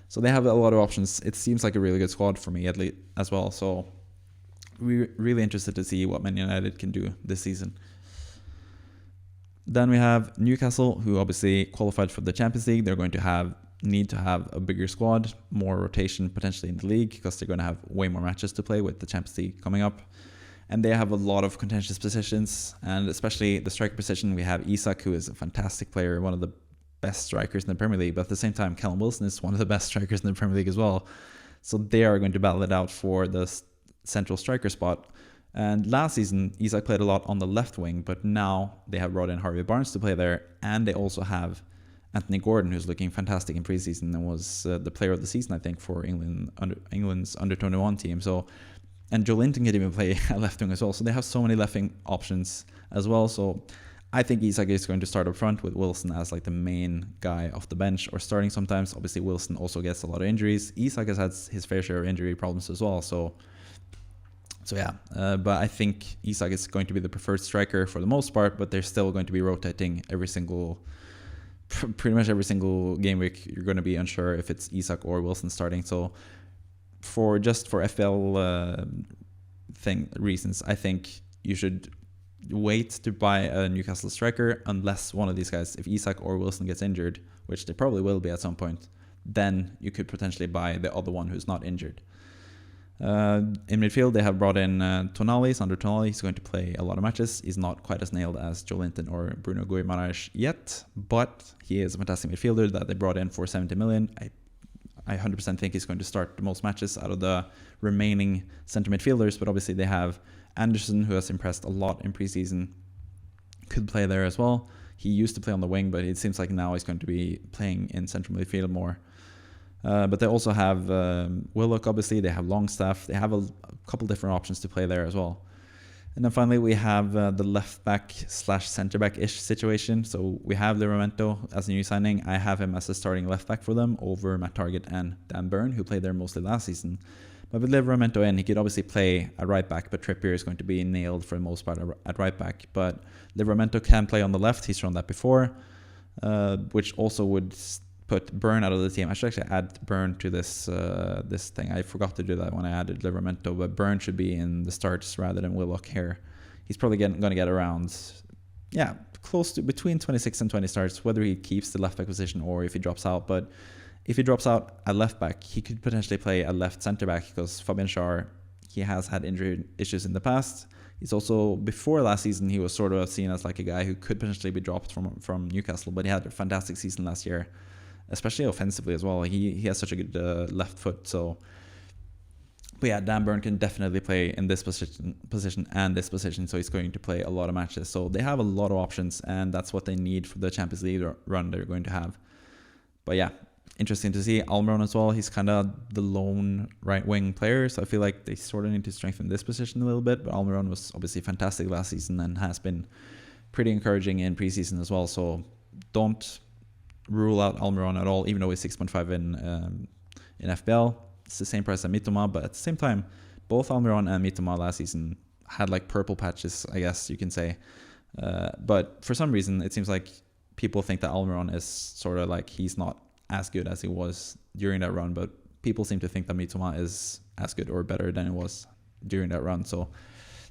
So they have a lot of options. It seems like a really good squad for me, at least, as well. So we're really interested to see what Man United can do this season. Then we have Newcastle, who obviously qualified for the Champions League. They're going to need to have a bigger squad, more rotation potentially in the league, because they're going to have way more matches to play with the Champions League coming up. And they have a lot of contentious positions, and especially the striker position. We have Isak, who is a fantastic player, one of the best strikers in the Premier League, but at the same time Callum Wilson is one of the best strikers in the Premier League as well. So they are going to battle it out for the central striker spot. And last season Isak played a lot on the left wing, but now they have brought in Harvey Barnes to play there, and they also have Anthony Gordon, who's looking fantastic in preseason and was the player of the season, I think, for England's under-21 team. So, and Joe Linton can even play at left wing as well. So they have so many left wing options as well. So I think Isak is going to start up front with Wilson as like the main guy off the bench, or starting sometimes. Obviously, Wilson also gets a lot of injuries. Isak has had his fair share of injury problems as well. So yeah, but I think Isak is going to be the preferred striker for the most part, but they're still going to be rotating pretty much every single game week. You're going to be unsure if it's Isak or Wilson starting. So for FPL reasons, I think you should wait to buy a Newcastle striker unless one of these guys, if Isak or Wilson gets injured, which they probably will be at some point, then you could potentially buy the other one who's not injured. In midfield, they have brought in Tonali. Sandro Tonali. He's going to play a lot of matches. He's not quite as nailed as Joe Linton or Bruno Guimaraes yet, but he is a fantastic midfielder that they brought in for 70 million. I 100% think he's going to start the most matches out of the remaining centre midfielders, but obviously they have Anderson, who has impressed a lot in preseason, could play there as well. He used to play on the wing, but it seems like now he's going to be playing in central midfield more. But they also have Willock, obviously. They have Longstaff. They have a couple different options to play there as well. And then finally, we have the left back / centre back-ish situation. So we have Livramento as a new signing. I have him as a starting left back for them over Matt Targett and Dan Burn, who played there mostly last season. But with Livramento in, he could obviously play at right back, but Trippier is going to be nailed for the most part at right back. But Livramento can play on the left. He's shown that before, which also would put Burn out of the team. I should actually add Burn to this thing. I forgot to do that when I added Livramento, but Burn should be in the starts rather than Willock here. He's probably going to get around, close to between 26 and 20 starts, whether he keeps the left back position or if he drops out. But if he drops out at left back, he could potentially play a left centre back, because Fabian Schär, he has had injury issues in the past. He's also, before last season, he was sort of seen as like a guy who could potentially be dropped from Newcastle, but he had a fantastic season last year, especially offensively as well. He has such a good left foot. So, but yeah, Dan Burn can definitely play in this position and this position, so he's going to play a lot of matches. So they have a lot of options, and that's what they need for the Champions League run they're going to have. But yeah, interesting to see. Almiron as well. He's kind of the lone right wing player, so I feel like they sort of need to strengthen this position a little bit. But Almiron was obviously fantastic last season and has been pretty encouraging in preseason as well. So don't rule out Almiron at all, even though he's 6.5 in FPL. It's the same price as Mitoma, but at the same time, both Almiron and Mitoma last season had like purple patches, I guess you can say. But for some reason, it seems like people think that Almiron is sort of like he's not as good as he was during that run, but people seem to think that Mitoma is as good or better than it was during that run. So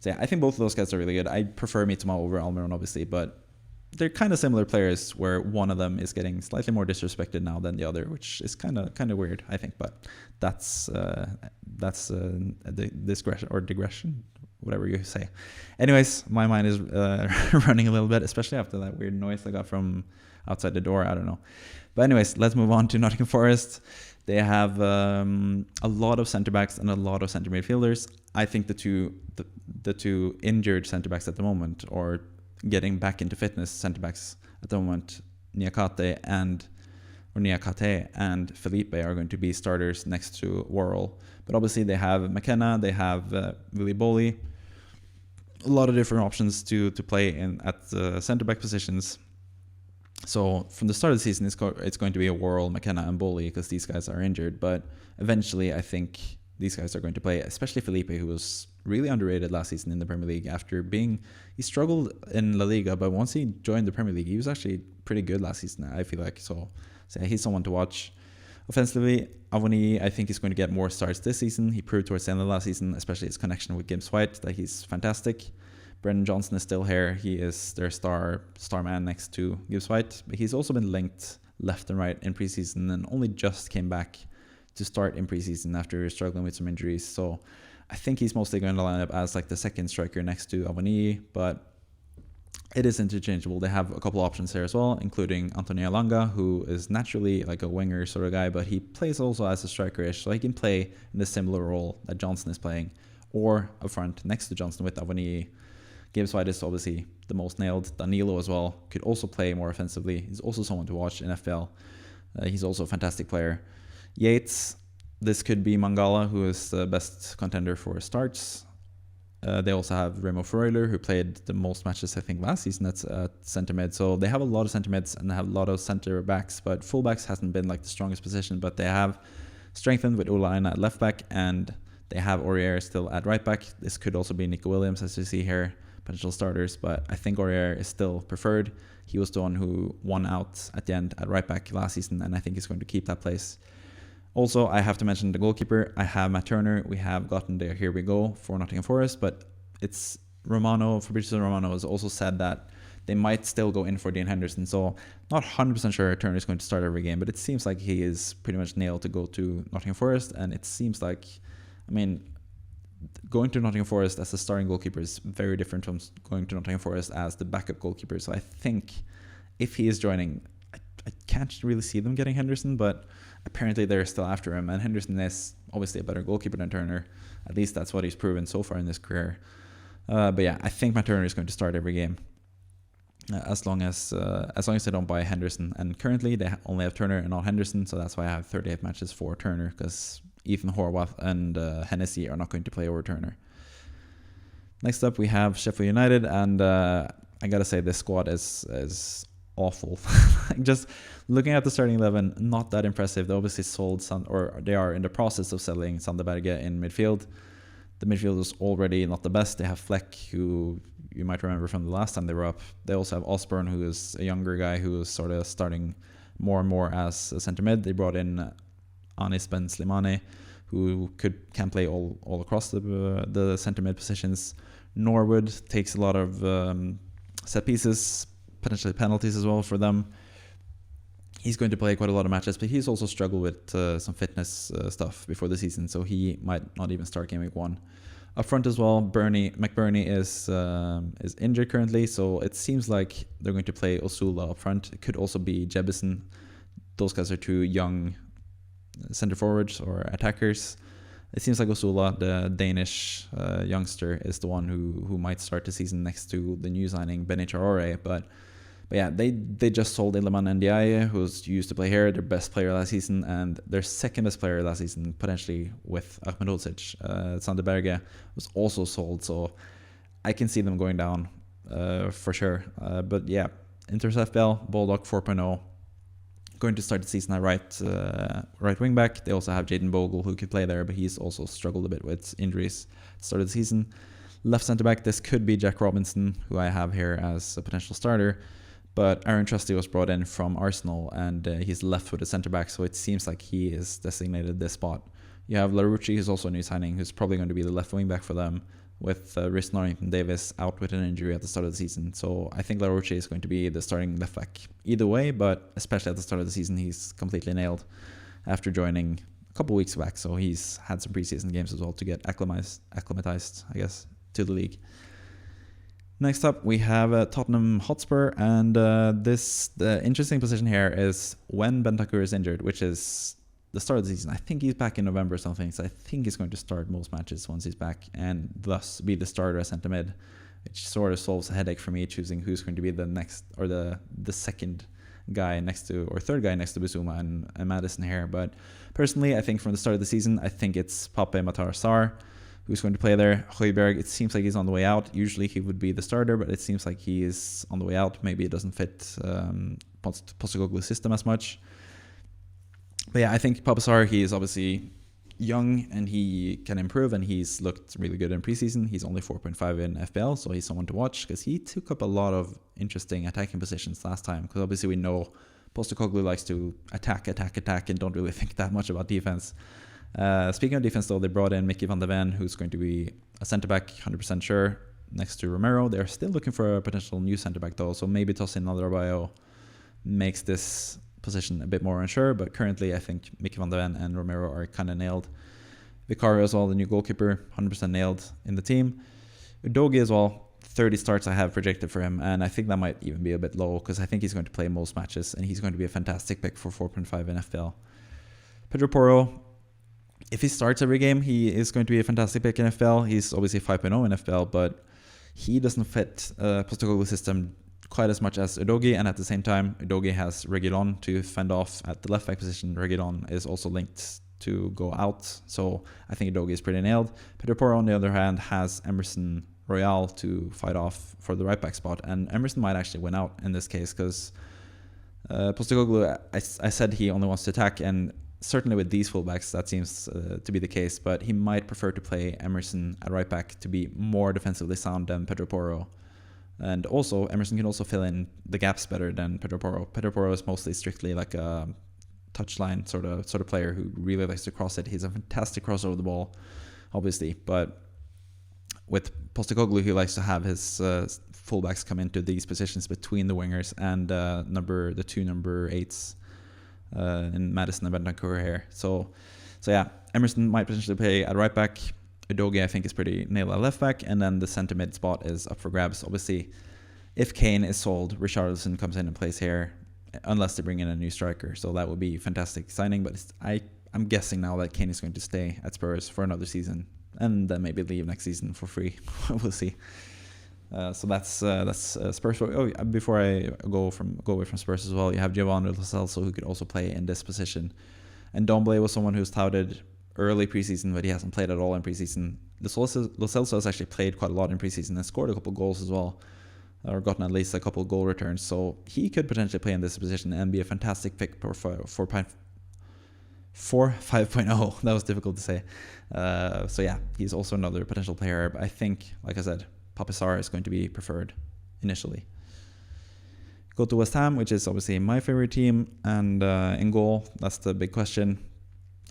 yeah, I think both of those guys are really good. I prefer Mitoma over Almiron, obviously, but they're kind of similar players where one of them is getting slightly more disrespected now than the other, which is kind of weird, I think. But that's a digression, whatever you say. Anyways, my mind is running a little bit, especially after that weird noise I got from outside the door. I don't know. But anyways, let's move on to Nottingham Forest. They have a lot of centre backs and a lot of centre midfielders. I think the two injured centre backs at the moment, or getting back into fitness centre backs at the moment, Niakate and Felipe are going to be starters next to Worrell. But obviously they have McKenna, they have Willy Boley, a lot of different options to play in at the centre back positions. So from the start of the season, it's going to be a Worrell, McKenna, and Boley because these guys are injured. But eventually, I think these guys are going to play, especially Felipe, who was really underrated last season in the Premier League after he struggled in La Liga, but once he joined the Premier League, he was actually pretty good last season, I feel like. So yeah, he's someone to watch. Offensively, Avoni, I think he's going to get more starts this season. He proved towards the end of last season, especially his connection with Gibbs White, that he's fantastic. Brendan Johnson is still here. He is their star man next to Gibbs White, but he's also been linked left and right in preseason and only just came back to start in preseason after struggling with some injuries. So I think he's mostly going to line up as like the second striker next to Avoni, but it is interchangeable. They have a couple options here as well, including Antonio Langa, who is naturally like a winger sort of guy, but he plays also as a striker-ish, so he can play in the similar role that Johnson is playing, or up front next to Johnson with Avoni. Gibbs White is obviously the most nailed. Danilo as well could also play more offensively. He's also someone to watch in FPL. He's also a fantastic player. Yates, this could be Mangala, who is the best contender for starts. They also have Remo Freuler, who played the most matches, I think, last season at centre mid. So they have a lot of centre mids and they have a lot of centre backs, but fullbacks hasn't been like the strongest position. But they have strengthened with Ola Aina at left back, and they have Aurier still at right back. This could also be Nico Williams, as you see here, potential starters. But I think Aurier is still preferred. He was the one who won out at the end at right back last season, and I think he's going to keep that place. Also, I have to mention the goalkeeper. I have Matt Turner. We have gotten the here we go for Nottingham Forest, but it's Fabrizio Romano has also said that they might still go in for Dean Henderson. So not 100% sure Turner is going to start every game, but it seems like he is pretty much nailed to go to Nottingham Forest. And it seems like, going to Nottingham Forest as a starting goalkeeper is very different from going to Nottingham Forest as the backup goalkeeper. So I think if he is joining, I can't really see them getting Henderson, but apparently they're still after him, and Henderson is obviously a better goalkeeper than Turner. At least that's what he's proven so far in his career. But yeah, I think Matt Turner is going to start every game as long as they don't buy Henderson. And currently they only have Turner and not Henderson, so that's why I have 38 matches for Turner, because Ethan Horwath and Hennessy are not going to play over Turner. Next up we have Sheffield United, and I gotta say this squad is awful. Just looking at the starting 11, not that impressive. They obviously they are in the process of selling Sander Berge in midfield. The midfield is already not the best. They have Fleck, who you might remember from the last time they were up. They also have Osborne, who is a younger guy who is sort of starting more and more as a centre mid. They brought in Anis Ben Slimane, who can play all across the centre mid positions. Norwood takes a lot of set pieces, potentially penalties as well for them. He's going to play quite a lot of matches, but he's also struggled with some fitness stuff before the season, so he might not even start game week 1. Up front as well, McBurney is injured currently, so it seems like they're going to play Osula up front. It could also be Jebison. Those guys are two young center forwards or attackers. It seems like Osula, the Danish youngster, is the one who might start the season next to the new signing Benny Traore, but But yeah, they just sold Iliman Ndiaye, who's used to play here, their best player last season, and their second best player last season, potentially with Ahmed Hodzic. Sander Berge was also sold, so I can see them going down for sure. But yeah, in terms of FPL, Bulldog 4.0, going to start the season at right wing back. They also have Jaden Bogle, who could play there, but he's also struggled a bit with injuries at the start of the season. Left centre back, this could be Jack Robinson, who I have here as a potential starter. But Aaron Trusty was brought in from Arsenal, and he's left with a centre back, so it seems like he is designated this spot. You have Larouci, who's also a new signing, who's probably going to be the left wing back for them, with Rhys Norrington-Davis out with an injury at the start of the season. So I think Larouci is going to be the starting left back either way, but especially at the start of the season, he's completely nailed after joining a couple weeks back. So he's had some preseason games as well to get acclimatized, I guess, to the league. Next up, we have Tottenham Hotspur, and the interesting position here is when Bentancur is injured, which is the start of the season. I think he's back in November or something, so I think he's going to start most matches once he's back, and thus be the starter as centre mid, which sort of solves a headache for me choosing who's going to be the next, or the second guy next to, or third guy next to Bissouma and Maddison here. But personally, I think from the start of the season, I think it's Pape Matar Sarr who's going to play there. Højbjerg, it seems like he's on the way out. Usually he would be the starter, but it seems like he is on the way out. Maybe it doesn't fit Postecoglou's system as much. But yeah, I think Pape Sarr, he is obviously young and he can improve, and he's looked really good in preseason. He's only 4.5 in FPL, so he's someone to watch because he took up a lot of interesting attacking positions last time. Because obviously we know Postecoglou likes to attack, and don't really think that much about defense. Speaking of defense, though, they brought in Mickey van de Ven, who's going to be a centre-back, 100% sure, next to Romero. They're still looking for a potential new centre-back, though, so maybe Tosin Alderweireld makes this position a bit more unsure, but currently I think Mickey van de Ven and Romero are kind of nailed. Vicario as well, the new goalkeeper, 100% nailed in the team. Udogie as well, 30 starts I have projected for him, and I think that might even be a bit low because I think he's going to play most matches, and he's going to be a fantastic pick for 4.5 in FPL. Pedro Porro, if he starts every game, he is going to be a fantastic pick in FPL. He's obviously 5.0 in FPL, but he doesn't fit Postecoglou's system quite as much as Udogie, and at the same time, Udogie has Reguilon to fend off at the left back position. Reguilon is also linked to go out, so I think Udogie is pretty nailed. Pedro Porro, on the other hand, has Emerson Royal to fight off for the right back spot, and Emerson might actually win out in this case because Postecoglou, I said he only wants to attack, and certainly with these fullbacks that seems to be the case, but he might prefer to play Emerson at right back to be more defensively sound than Pedro Porro. And also, Emerson can also fill in the gaps better than Pedro Porro. Pedro Porro is mostly strictly like a touchline sort of player who really likes to cross it. He's a fantastic crosser of the ball, obviously, but with Postecoglou, he likes to have his fullbacks come into these positions between the wingers and the two number 8s in Maddison and Bentancur here. So yeah, Emerson might potentially play at right back. Udogie, I think, is pretty nailed at left back, and then the centre mid spot is up for grabs. Obviously, if Kane is sold, Richarlison comes in and plays here, unless they bring in a new striker. So that would be a fantastic signing. But I'm guessing now that Kane is going to stay at Spurs for another season, and then maybe leave next season for free. We'll see. So that's Spurs. Before I go away from Spurs as well, you have Giovanni Lo Celso, who could also play in this position. And Domblé was someone who's touted early preseason, but he hasn't played at all in preseason. Lo Celso has actually played quite a lot in preseason and scored a couple goals as well, or gotten at least a couple goal returns. So he could potentially play in this position and be a fantastic pick for 5.0. That was difficult to say. So yeah, he's also another potential player. But I think, like I said, Pape Sarr is going to be preferred initially. Go to West Ham, which is obviously my favorite team, and in goal, that's the big question.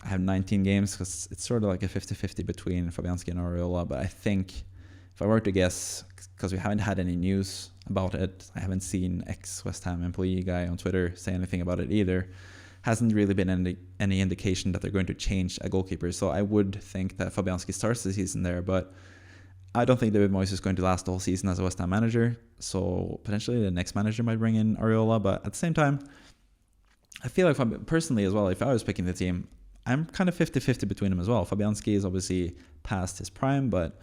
I have 19 games because it's sort of like a 50-50 between Fabianski and Areola, but I think if I were to guess, because we haven't had any news about it, I haven't seen ex-West Ham employee guy on Twitter say anything about it either, hasn't really been any indication that they're going to change a goalkeeper. So I would think that Fabianski starts the season there, but I don't think David Moyes is going to last the whole season as a West Ham manager, so potentially the next manager might bring in Areola, but at the same time, I feel like personally as well, if I was picking the team, I'm kind of 50-50 between them as well. Fabianski is obviously past his prime, but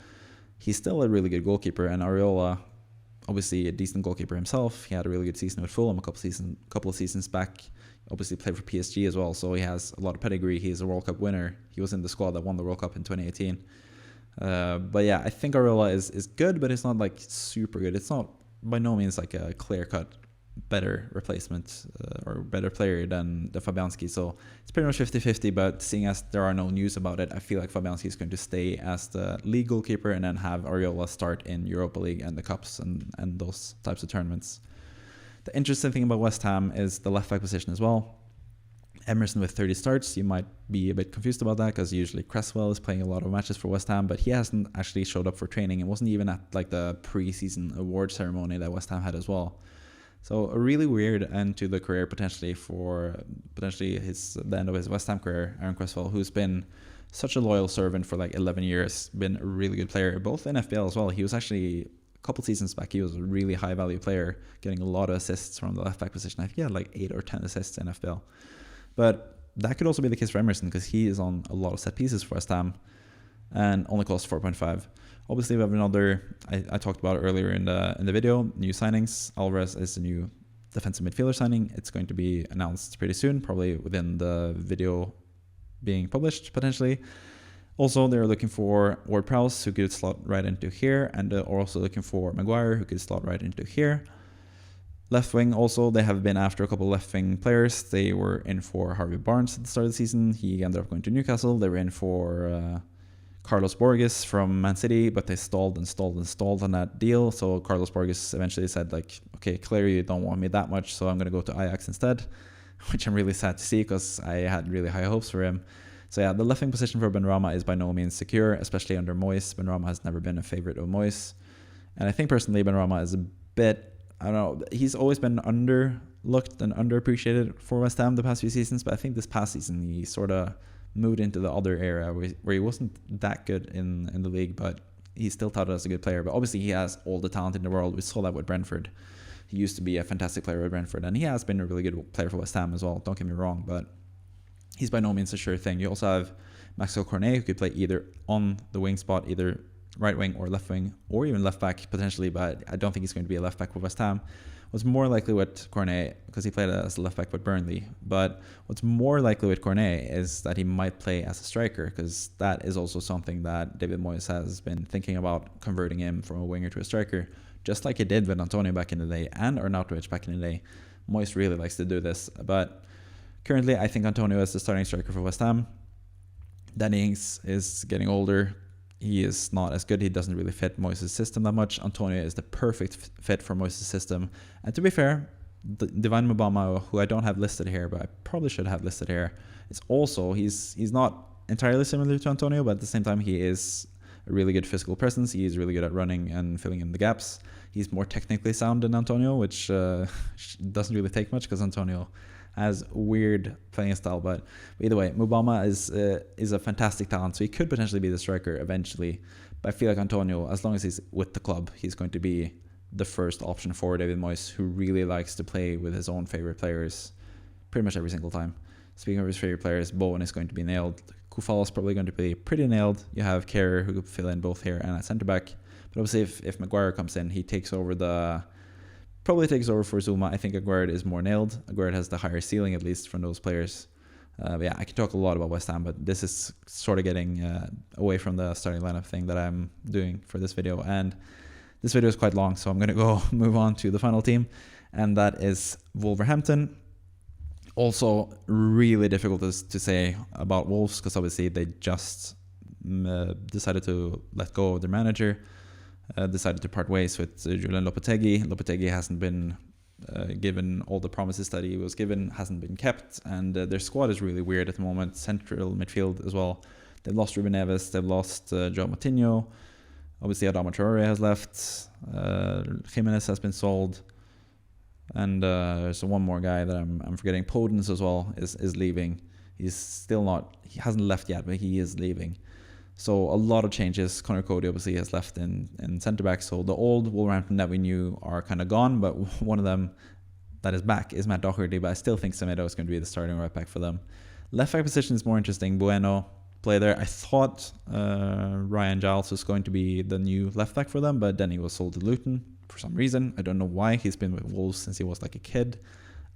he's still a really good goalkeeper, and Areola, obviously a decent goalkeeper himself. He had a really good season with Fulham a couple of seasons back. Obviously played for PSG as well, so he has a lot of pedigree. He's a World Cup winner. He was in the squad that won the World Cup in 2018. But yeah, I think Areola is good, but it's not like super good. It's not by no means like a clear-cut better replacement or better player than the Fabianski. So it's pretty much 50-50, but seeing as there are no news about it, I feel like Fabianski is going to stay as the league goalkeeper and then have Areola start in Europa League and the Cups and those types of tournaments. The interesting thing about West Ham is the left back position as well. Emerson with 30 starts, you might be a bit confused about that because usually Cresswell is playing a lot of matches for West Ham, but he hasn't actually showed up for training. It wasn't even at like the pre-season award ceremony that West Ham had as well. So a really weird end to the career potentially for the end of his West Ham career, Aaron Cresswell, who's been such a loyal servant for like 11 years, been a really good player, both in FPL as well. He was actually, a couple seasons back, he was a really high value player, getting a lot of assists from the left back position. I think he had like 8 or 10 assists in FPL. But that could also be the case for Emerson because he is on a lot of set pieces for West Ham and only costs 4.5. Obviously, we have another, I talked about it earlier in the video, new signings. Alvarez is a new defensive midfielder signing. It's going to be announced pretty soon, probably within the video being published, potentially. Also, they're looking for Ward-Prowse, who could slot right into here, and they're also looking for Maguire, who could slot right into here. Left wing also, they have been after a couple of left wing players. They were in for Harvey Barnes at the start of the season. He ended up going to Newcastle. They were in for Carlos Borges from Man City, but they stalled on that deal. So Carlos Borges eventually said like, okay, clearly you don't want me that much, so I'm going to go to Ajax instead, which I'm really sad to see because I had really high hopes for him. So yeah, the left wing position for Benrahma is by no means secure, especially under Moyes. Benrahma has never been a favorite of Moyes. And I think personally Benrahma is a bit, I don't know, he's always been underlooked and underappreciated for West Ham the past few seasons, but I think this past season he sort of moved into the other area where he wasn't that good in the league, but he's still touted as a good player. But obviously he has all the talent in the world. We saw that with Brentford. He used to be a fantastic player with Brentford, and he has been a really good player for West Ham as well, don't get me wrong, but he's by no means a sure thing. You also have Maxwell Cornet, who could play either on the wing spot, either right wing or left wing, or even left back potentially, but I don't think he's going to be a left back for West Ham. What's more likely with Cornet, because he played as a left back with Burnley, but what's more likely with Cornet is that he might play as a striker, because that is also something that David Moyes has been thinking about, converting him from a winger to a striker, just like he did with Antonio back in the day and Arnautovic back in the day. Moyes really likes to do this, but currently I think Antonio is the starting striker for West Ham. Danny Ings is getting older. He is not as good. He doesn't really fit Moyes' system that much. Antonio is the perfect fit for Moyes' system. And to be fair, Divine Mubama, who I don't have listed here, but I probably should have listed here, is also, he's not entirely similar to Antonio, but at the same time, he is a really good physical presence. He is really good at running and filling in the gaps. He's more technically sound than Antonio, which doesn't really take much because Antonio has weird playing style, but either way, Mubama is a fantastic talent, so he could potentially be the striker eventually. But I feel like Antonio, as long as he's with the club, he's going to be the first option for David Moyes, who really likes to play with his own favorite players pretty much every single time. Speaking of his favorite players, Bowen is going to be nailed. Kufal is probably going to be pretty nailed. You have Kerr, who could fill in both here and at centre back. But obviously, if Maguire comes in, he probably takes over for Zuma. I think Aguerd is more nailed. Aguerd has the higher ceiling, at least, from those players. But yeah, I can talk a lot about West Ham, but this is sort of getting away from the starting lineup thing that I'm doing for this video. And this video is quite long, so I'm going to go move on to the final team, and that is Wolverhampton. Also, really difficult to say about Wolves, because obviously they just decided to let go of their manager. Decided to part ways with Julian Lopetegui. Lopetegui hasn't been given all the promises that he was given, hasn't been kept, and their squad is really weird at the moment. Central midfield as well. They've lost Ruben Neves, they've lost João Moutinho. Obviously, Adama Traore has left. Jimenez has been sold. And there's one more guy that I'm forgetting. Podence as well is leaving. He hasn't left yet, but he is leaving. So a lot of changes. Conor Cody obviously has left in centre-back. So the old Wolverhampton that we knew are kind of gone, but one of them that is back is Matt Doherty, but I still think Semedo is going to be the starting right back for them. Left back position is more interesting. Bueno play there. I thought Ryan Giles was going to be the new left back for them, but then he was sold to Luton. for some reason. I don't know why. He's been with Wolves since he was like a kid,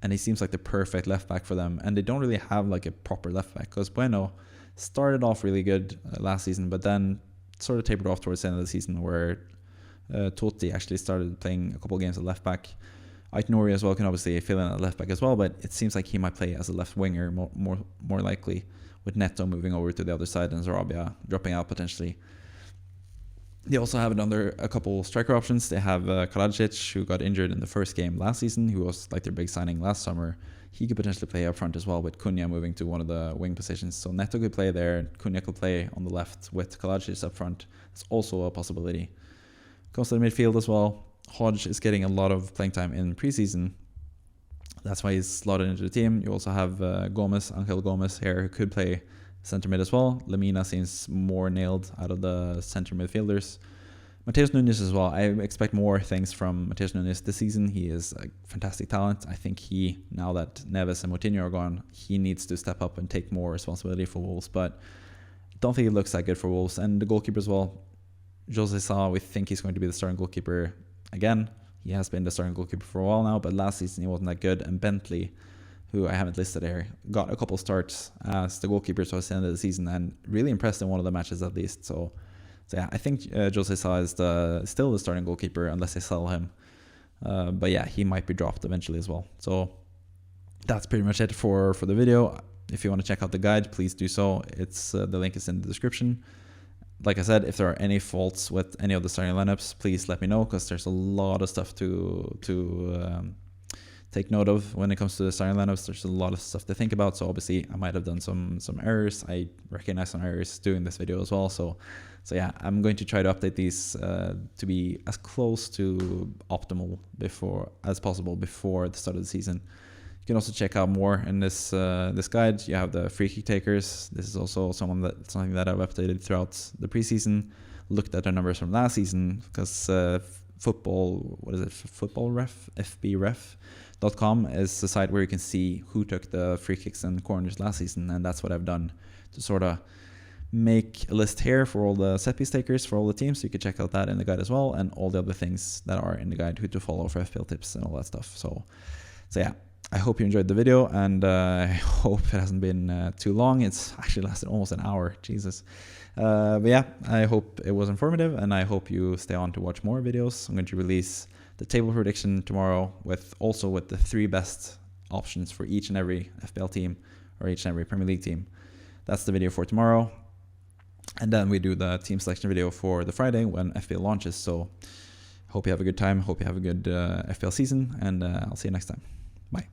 and he seems like the perfect left back for them. And they don't really have like a proper left back, because Bueno started off really good last season, but then sort of tapered off towards the end of the season, where Totti actually started playing a couple of games at left back. Aït-Nouri as well can obviously fill in at left back as well, but it seems like he might play as a left winger more likely, with Neto moving over to the other side and Sarabia dropping out potentially. They also have a couple striker options. They have Karadzic, who got injured in the first game last season, who was like their big signing last summer. He could potentially play up front as well, with Cunha moving to one of the wing positions. So Neto could play there, Cunha could play on the left with Karadzic up front. It's also a possibility. Comes to the midfield as well. Hodge is getting a lot of playing time in preseason. That's why he's slotted into the team. You also have Angel Gomez here, who could play center mid as well. Lemina seems more nailed out of the center midfielders. Matheus Nunes as well. I expect more things from Matheus Nunes this season. He is a fantastic talent. I think now that Neves and Moutinho are gone, he needs to step up and take more responsibility for Wolves. But I don't think it looks that good for Wolves. And the goalkeeper as well, Jose Sa, we think he's going to be the starting goalkeeper again. He has been the starting goalkeeper for a while now, but last season he wasn't that good. And Bentley, who I haven't listed here, got a couple starts as the goalkeeper towards the end of the season and really impressed in one of the matches at least. So yeah, I think Jose Sa is still the starting goalkeeper unless they sell him. But yeah, he might be dropped eventually as well. So that's pretty much it for the video. If you want to check out the guide, please do so. It's the link is in the description. Like I said, if there are any faults with any of the starting lineups, please let me know, because there's a lot of stuff to take note of when it comes to the starting lineups. There's a lot of stuff to think about. So obviously I might have done some errors. I recognize some errors doing this video as well. So yeah, I'm going to try to update these to be as close to optimal as possible before the start of the season. You can also check out more in this guide. You have the free kick takers. This is also something that I've updated throughout the preseason. Looked at the numbers from last season, because Football Ref, FBref.com is the site where you can see who took the free kicks and corners last season, and that's what I've done to sort of make a list here for all the set piece takers for all the teams. So you can check out that in the guide as well, and all the other things that are in the guide, who to follow for FPL tips and all that stuff. So yeah. I hope you enjoyed the video, and I hope it hasn't been too long. It's actually lasted almost an hour, Jesus. But yeah, I hope it was informative, and I hope you stay on to watch more videos. I'm going to release the table prediction tomorrow with the 3 best options for each and every FPL team, or each and every Premier League team. That's the video for tomorrow. And then we do the team selection video for the Friday when FPL launches. So hope you have a good time. Hope you have a good FPL season, and I'll see you next time. Bye.